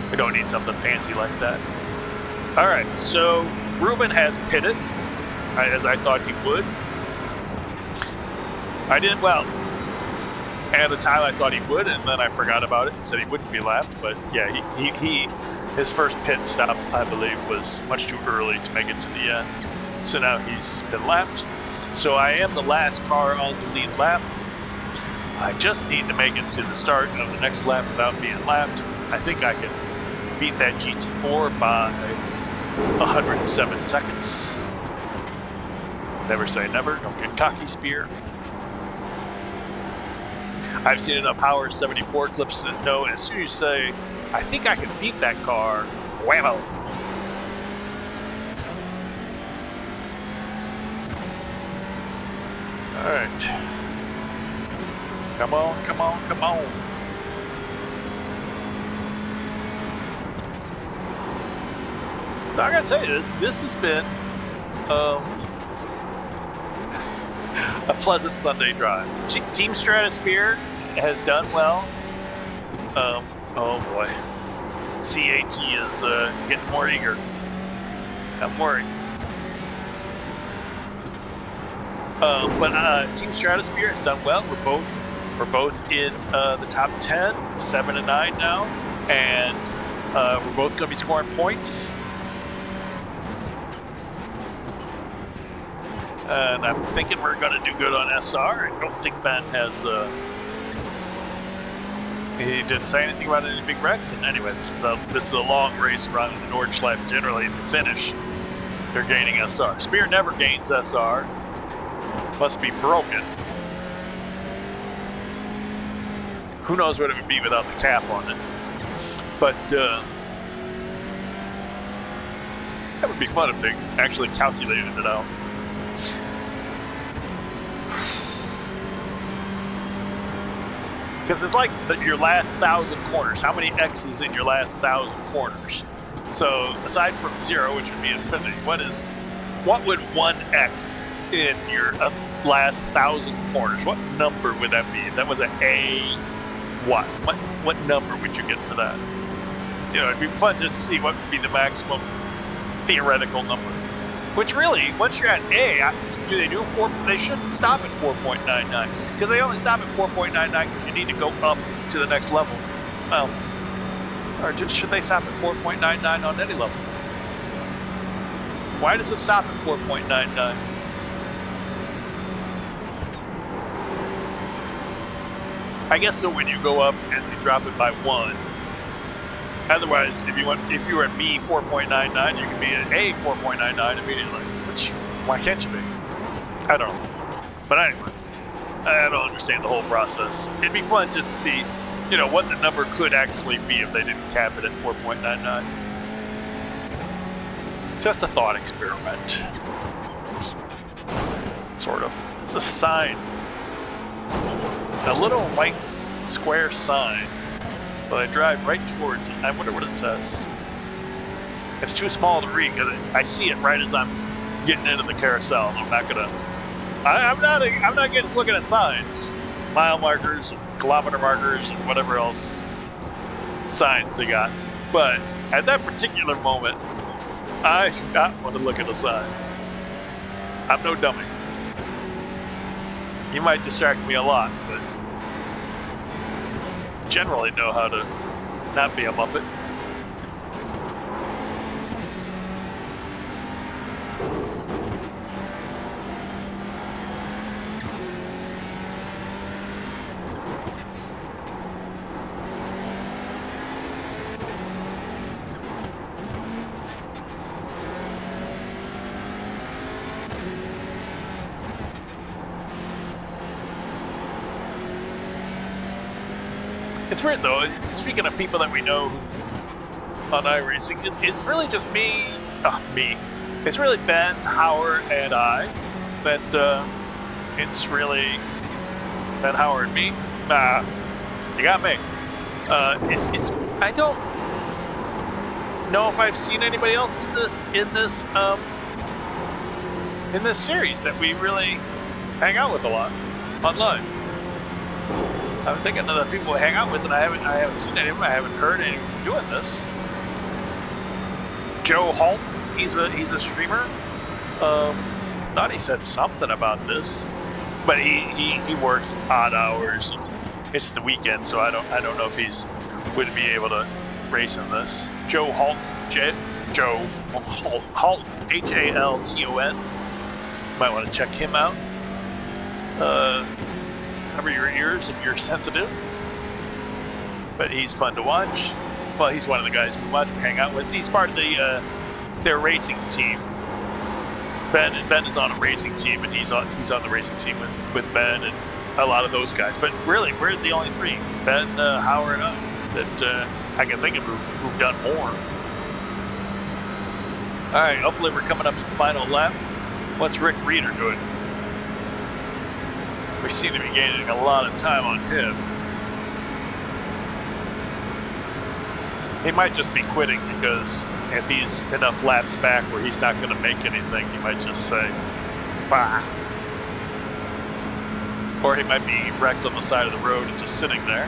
We don't need something fancy like that. All right, so Ruben has pitted, as I thought he would. I did well. At the time, I thought he would, and then I forgot about it and said he wouldn't be lapped. But yeah, his first pit stop, I believe, was much too early to make it to the end. So now he's been lapped. So I am the last car on the lead lap. I just need to make it to the start of the next lap without being lapped. I think I can beat that GT4 by 107 seconds. Never say never. Don't get cocky, Spear. I've seen enough Power 74 clips to know as soon as you say, I think I can beat that car, whammo. Alright. Come on, come on, come on. So I gotta tell you, this has been a pleasant Sunday drive. Team Stratosphere has done well. Oh boy. CAT is getting more eager. I'm worried. But Team Stratosphere has done well. We're both in the top 10, 7 and 9 now, and we're both going to be scoring points. And I'm thinking we're going to do good on SR. I don't think Ben has. He didn't say anything about any big wrecks. And anyway, this is a long race around the Nordschleife. Generally, if you finish, you're gaining SR. Spear never gains SR. Must be broken. Who knows what it would be without the cap on it. But that would be fun if they actually calculated it out. Because it's like your last 1,000 corners. How many X's in your last 1,000 corners? So aside from 0, which would be infinity, what would 1X in your last 1,000 corners? What number would that be? If that was an A, what number would you get for that? You know, it'd be fun just to see what would be the maximum theoretical number. Which really, once you're at A, do they do 4? They shouldn't stop at 4.99 because they only stop at 4.99 because you need to go up to the next level. Well, or should they stop at 4.99 on any level? Why does it stop at 4.99? I guess so when you go up and they drop it by 1. Otherwise, if you were at B 4.99, you can be at A 4.99 immediately. Why can't you be? I don't know. But anyway, I don't understand the whole process. It'd be fun just to see, you know, what the number could actually be if they didn't cap it at 4.99. Just a thought experiment. Sort of. It's a sign. A little white square sign. But I drive right towards it. I wonder what it says. It's too small to read because I see it right as I'm getting into the carousel. I'm not gonna. I'm not looking at signs, mile markers, kilometer markers, and whatever else signs they got. But at that particular moment, I do not want to look at a sign. I'm no dummy. You might distract me a lot, but generally know how to not be a muppet. It's weird though, speaking of people that we know on iRacing, it's really just me. It's really Ben, Howard, and I. That it's really Ben, Howard, and me. You got me. It's I don't know if I've seen anybody else in this series that we really hang out with a lot online. I'm thinking of the people we hang out with, and I haven't seen any of them. I haven't heard any of them doing this. Joe Holt, he's a streamer. Thought he said something about this, but he works odd hours. It's the weekend, so I don't know if he's would be able to race in this. Joe Holt, Joe Holt, Halton. Might want to check him out. Cover your ears if you're sensitive. But he's fun to watch. Well, he's one of the guys we watch, we hang out with. He's part of their racing team. Ben is on a racing team, and he's on the racing team with Ben and a lot of those guys. But really, we're the only three: Ben, Howard, and I, that I can think of who've done more. All right, hopefully we're coming up to the final lap. What's Rick Reeder doing? We seem to be gaining a lot of time on him. He might just be quitting because if he's enough laps back where he's not going to make anything, he might just say, bah. Or he might be wrecked on the side of the road and just sitting there,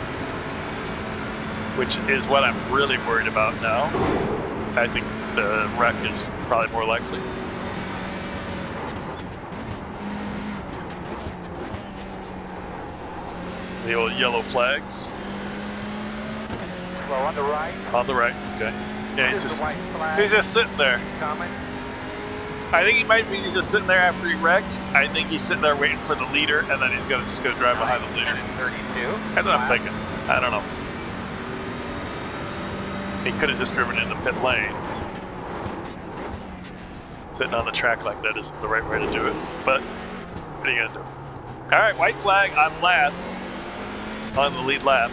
which is what I'm really worried about now. I think the wreck is probably more likely. The old yellow flags. Slow on the right. On the right, okay. Yeah, he's just sitting there. Coming. I think he might be just sitting there after he wrecked. I think he's sitting there waiting for the leader, and then he's just gonna drive behind the leader. 32. That's what I'm thinking. I don't know. He could have just driven into pit lane. Sitting on the track like that isn't the right way to do it, but what are you gonna do? All right, white flag. I'm last on the lead lap.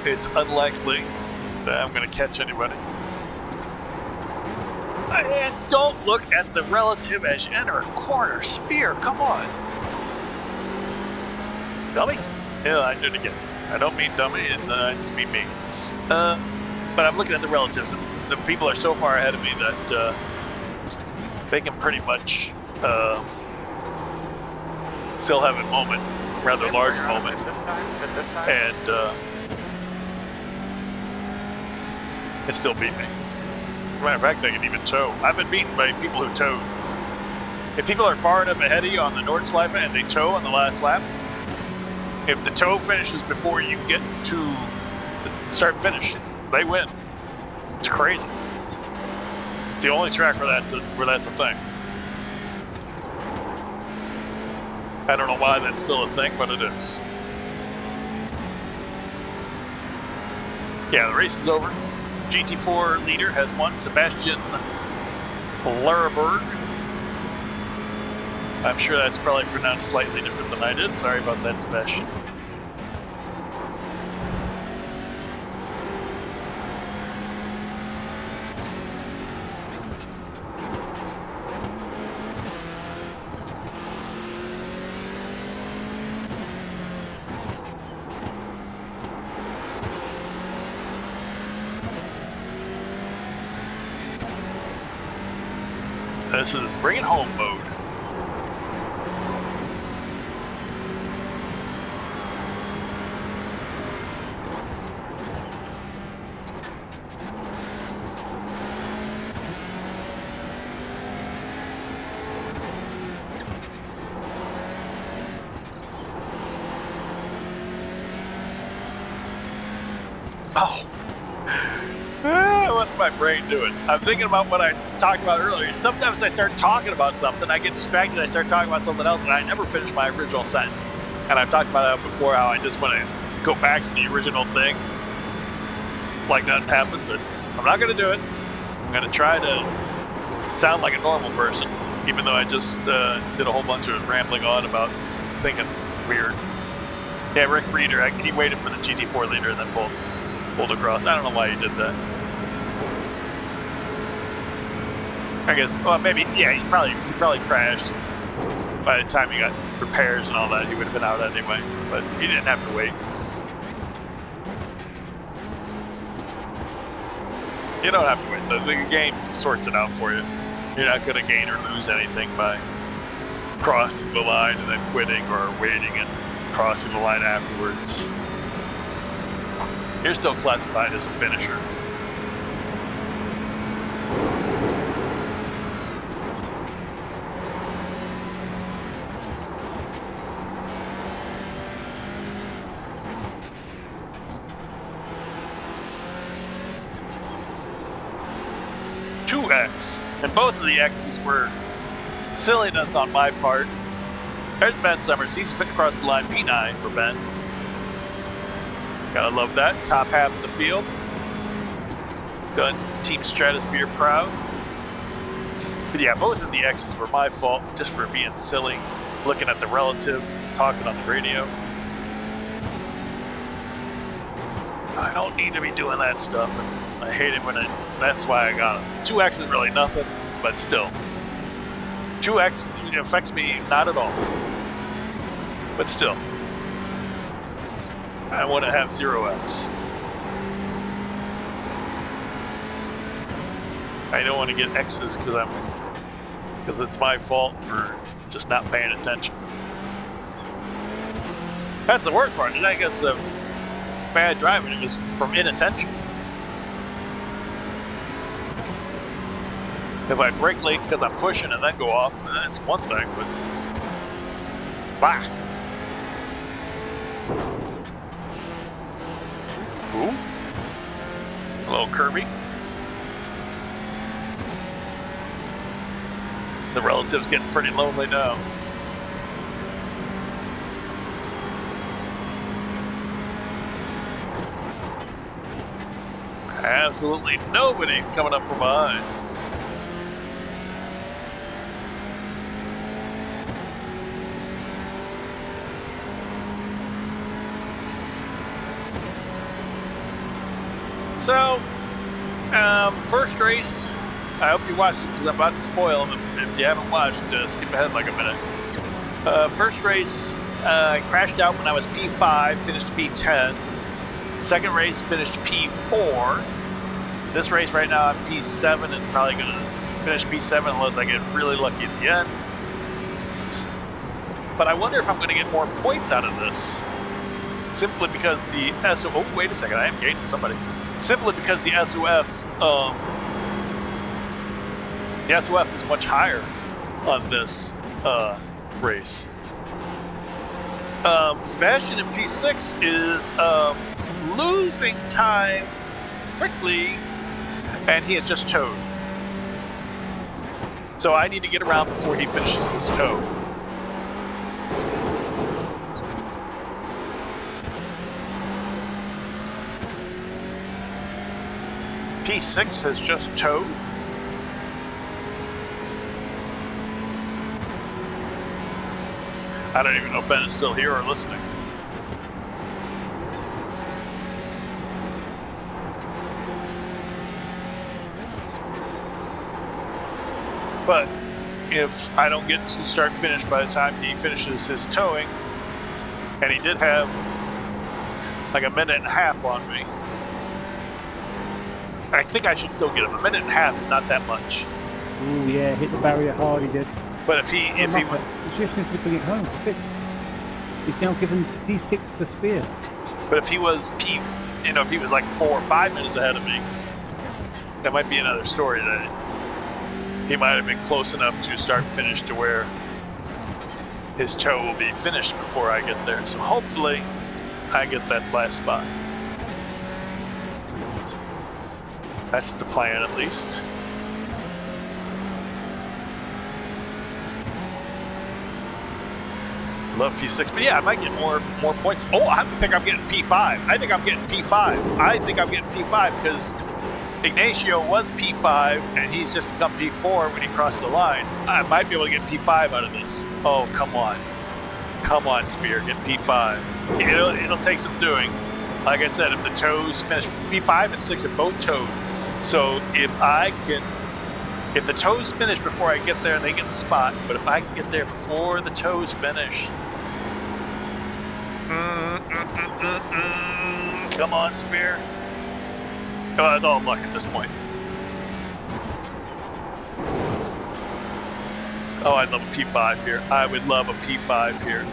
It's unlikely that I'm going to catch anybody. And don't look at the relative as you enter a corner. Spear, come on. Dummy? Yeah, I did it again. I don't mean dummy, and I just mean me. But I'm looking at the relatives, and the people are so far ahead of me that they can pretty much still have a moment, rather large moment, and still beat me. Matter of fact, they can even tow. I've been beaten by people who towed. If people are far enough ahead of you on the Nordschleife and they tow on the last lap, if the tow finishes before you get to the start finish, they win. It's crazy. It's the only track where that's a thing. I don't know why that's still a thing, but it is. Yeah, the race is over. GT4 leader has won, Sebastian Nurburgring. I'm sure that's probably pronounced slightly different than I did. Sorry about that, Sebastian. This is bring it home mode. Oh. What's my brain doing? I'm thinking about what I talked about earlier. Sometimes I start talking about something, I get distracted, I start talking about something else, and I never finish my original sentence. And I've talked about that before, how I just want to go back to the original thing. Like that happened, but I'm not going to do it. I'm going to try to sound like a normal person, even though I just did a whole bunch of rambling on about thinking weird. Yeah, Rick Reeder, he waited for the GT4 leader and then pulled across. I don't know why he did that. I guess, well, maybe, yeah, he probably crashed. By the time he got repairs and all that, he would have been out anyway, but he didn't have to wait. You don't have to wait. The game sorts it out for you. You're not going to gain or lose anything by crossing the line and then quitting, or waiting and crossing the line afterwards. You're still classified as a finisher. Two X, and both of the X's were silliness on my part. There's Ben Summers, he's fit across the line, P9 for Ben. Gotta love that, top half of the field. Done Team Stratosphere proud. But yeah, both of the X's were my fault, just for being silly, looking at the relative, talking on the radio. I don't need to be doing that stuff. I hate it when that's why I got it. 2X is really nothing, but still. 2X affects me not at all. But still. I want to have 0X. I don't want to get X's because it's my fault for just not paying attention. That's the worst part. I think it's bad driving. It was from inattention. If I brake late because I'm pushing and then go off, that's one thing, but bah. Ooh. Hello, Kirby. The relative's getting pretty lonely now. Absolutely nobody's coming up from behind. So, first race, I hope you watched it because I'm about to spoil them. If you haven't watched, skip ahead like a minute. First race, I crashed out when I was P5, finished P10. Second race, finished P4. This race right now, I'm P7 and probably going to finish P7 unless I get really lucky at the end. But I wonder if I'm going to get more points out of this. Simply because the SO... Oh, wait a second, I am gaining somebody. Simply because the SOF is much higher on this race. Sebastian in P6 is losing time quickly, and he has just towed. So I need to get around before he finishes his tow. P6 has just towed. I don't even know if Ben is still here or listening. But if I don't get to start finish by the time he finishes his towing, and he did have like a minute and a half on me, I think I should still get him. A minute and a half is not that much. Ooh, yeah, hit the barrier hard, he did. But if he He's just going to bring it home. He's now given P6 the spear. But if he was if he was like 4 or 5 minutes ahead of me, that might be another story. That he might have been close enough to start and finish to where his tow will be finished before I get there. So hopefully I get that last spot. That's the plan, at least. Love P6, but yeah, I might get more points. Oh, I think I'm getting P5. I think I'm getting P5 because Ignacio was P5 and he's just become P4 when he crossed the line. I might be able to get P5 out of this. Oh, come on. Come on, Spear, get P5. It'll take some doing. Like I said, if the toes finish, P5 and 6 are both towed. So if the toes finish before I get there, they get the spot. But if I can get there before the toes finish, come on, Spear. Oh, it's all luck at this point. Oh, I'd love a P5 here. I would love a P5 here.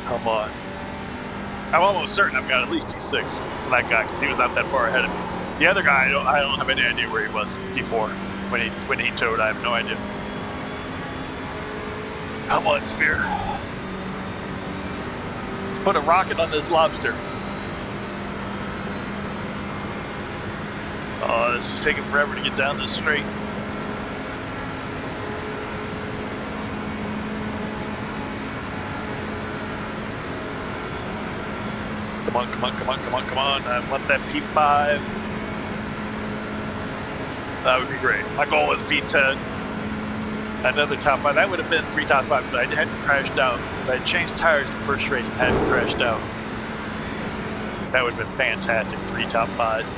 Come on. I'm almost certain I've got at least P6 for that guy because he was not that far ahead of me. The other guy, I don't have any idea where he was P4 when he towed. I have no idea. Come on, Spear. Let's put a rocket on this lobster. Oh, this is taking forever to get down this straight. Come on, come on, come on, come on, come on. I want that P5. That would be great. My goal is P10. Another top 5. That would have been 3 top 5 if I hadn't crashed out. If I had changed tires the first race and hadn't crashed out. That would have been fantastic. 3 top 5s.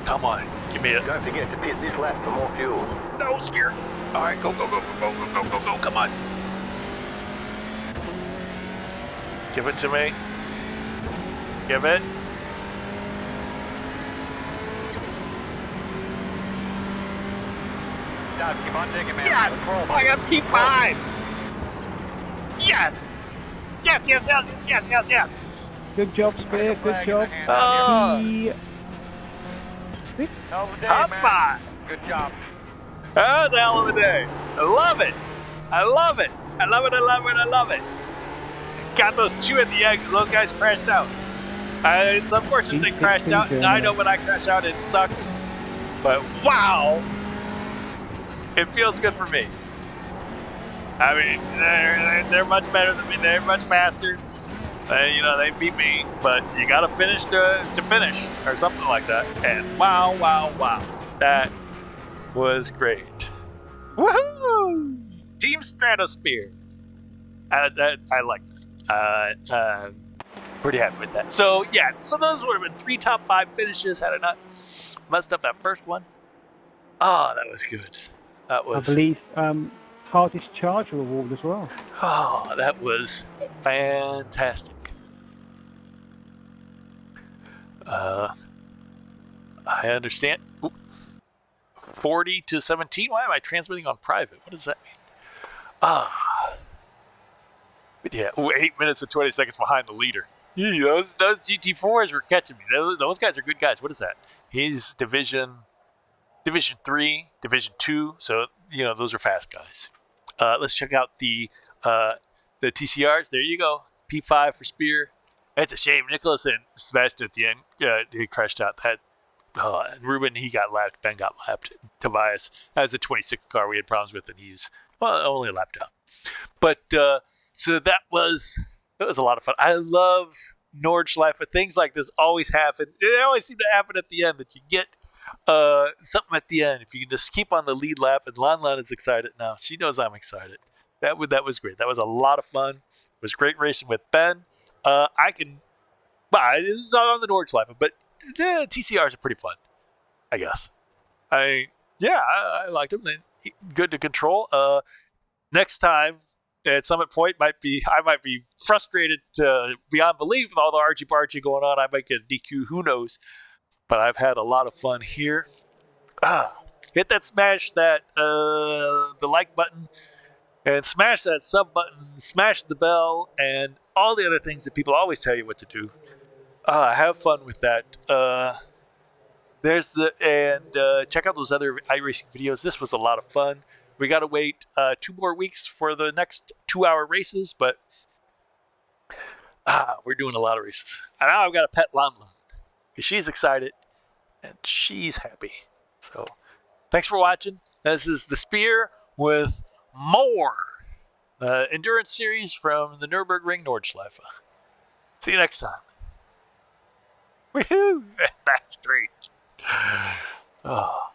Come on. Give me it. Don't forget to pit this lap for more fuel. No, Spear. All right, go, go, go, go, go, go, go, go. Come on. Give it to me. Give it. Dad, keep on digging, man. Yes! I got P5! Yes! Yes, yes, yes, yes, yes, yes! Good job, Spear. Good job. Oh! Hell of a day, Top man. 5! Good job. Oh, the hell of a day! I love it! I love it! I love it, I love it, I love it! Got those 2 at the end because those guys crashed out. It's unfortunate they crashed out. I know when I crash out it sucks. But wow! It feels good for me. I mean, they're much better than me. They're much faster. They beat me, but you gotta finish to finish, or something like that. And wow, wow, wow. That was great. Woohoo! Team Stratosphere. I like that. Pretty happy with that. So, yeah, so those would have been 3 top 5 finishes had I not messed up that first one. Oh, that was good. That was... I believe hardest charger award as well. Oh, that was fantastic. I understand. Oop. 40 to 17? Why am I transmitting on private? What does that mean? But yeah, 8 minutes and 20 seconds behind the leader. Yeah, those GT4s were catching me. Those guys are good guys. What is that? He's Division 3, Division 2. So, those are fast guys. Let's check out the TCRs. There you go. P5 for Spear. It's a shame. Nicholas smashed at the end. He crashed out. And Ruben, he got lapped. Ben got lapped. Tobias, that was a 26th car we had problems with, and he was only a lap down. But so that was a lot of fun. I love Nordschleife, but things like this always happen. They always seem to happen at the end, that you get something at the end. If you can just keep on the lead lap, and Lan is excited now. She knows I'm excited. That was great. That was a lot of fun. It was great racing with Ben. This is on the Nordschleife, but the TCRs are pretty fun, I guess. I liked them. Good to control. Next time at Summit Point I might be frustrated beyond belief with all the argy-bargy going on. I might get a DQ, who knows? But I've had a lot of fun here. Hit that smash that the like button, and smash that sub button, smash the bell, and all the other things that people always tell you what to do. Have fun with that. Check out those other iRacing videos. This was a lot of fun. We got to wait 2 more weeks for the next 2-hour races, but We're doing a lot of races. And now I've got a pet llama. She's excited and she's happy. So thanks for watching. This is the Spear with MOAR Endurance Series from the Nurburgring Nordschleife. See you next time. Woohoo! That's great. Oh.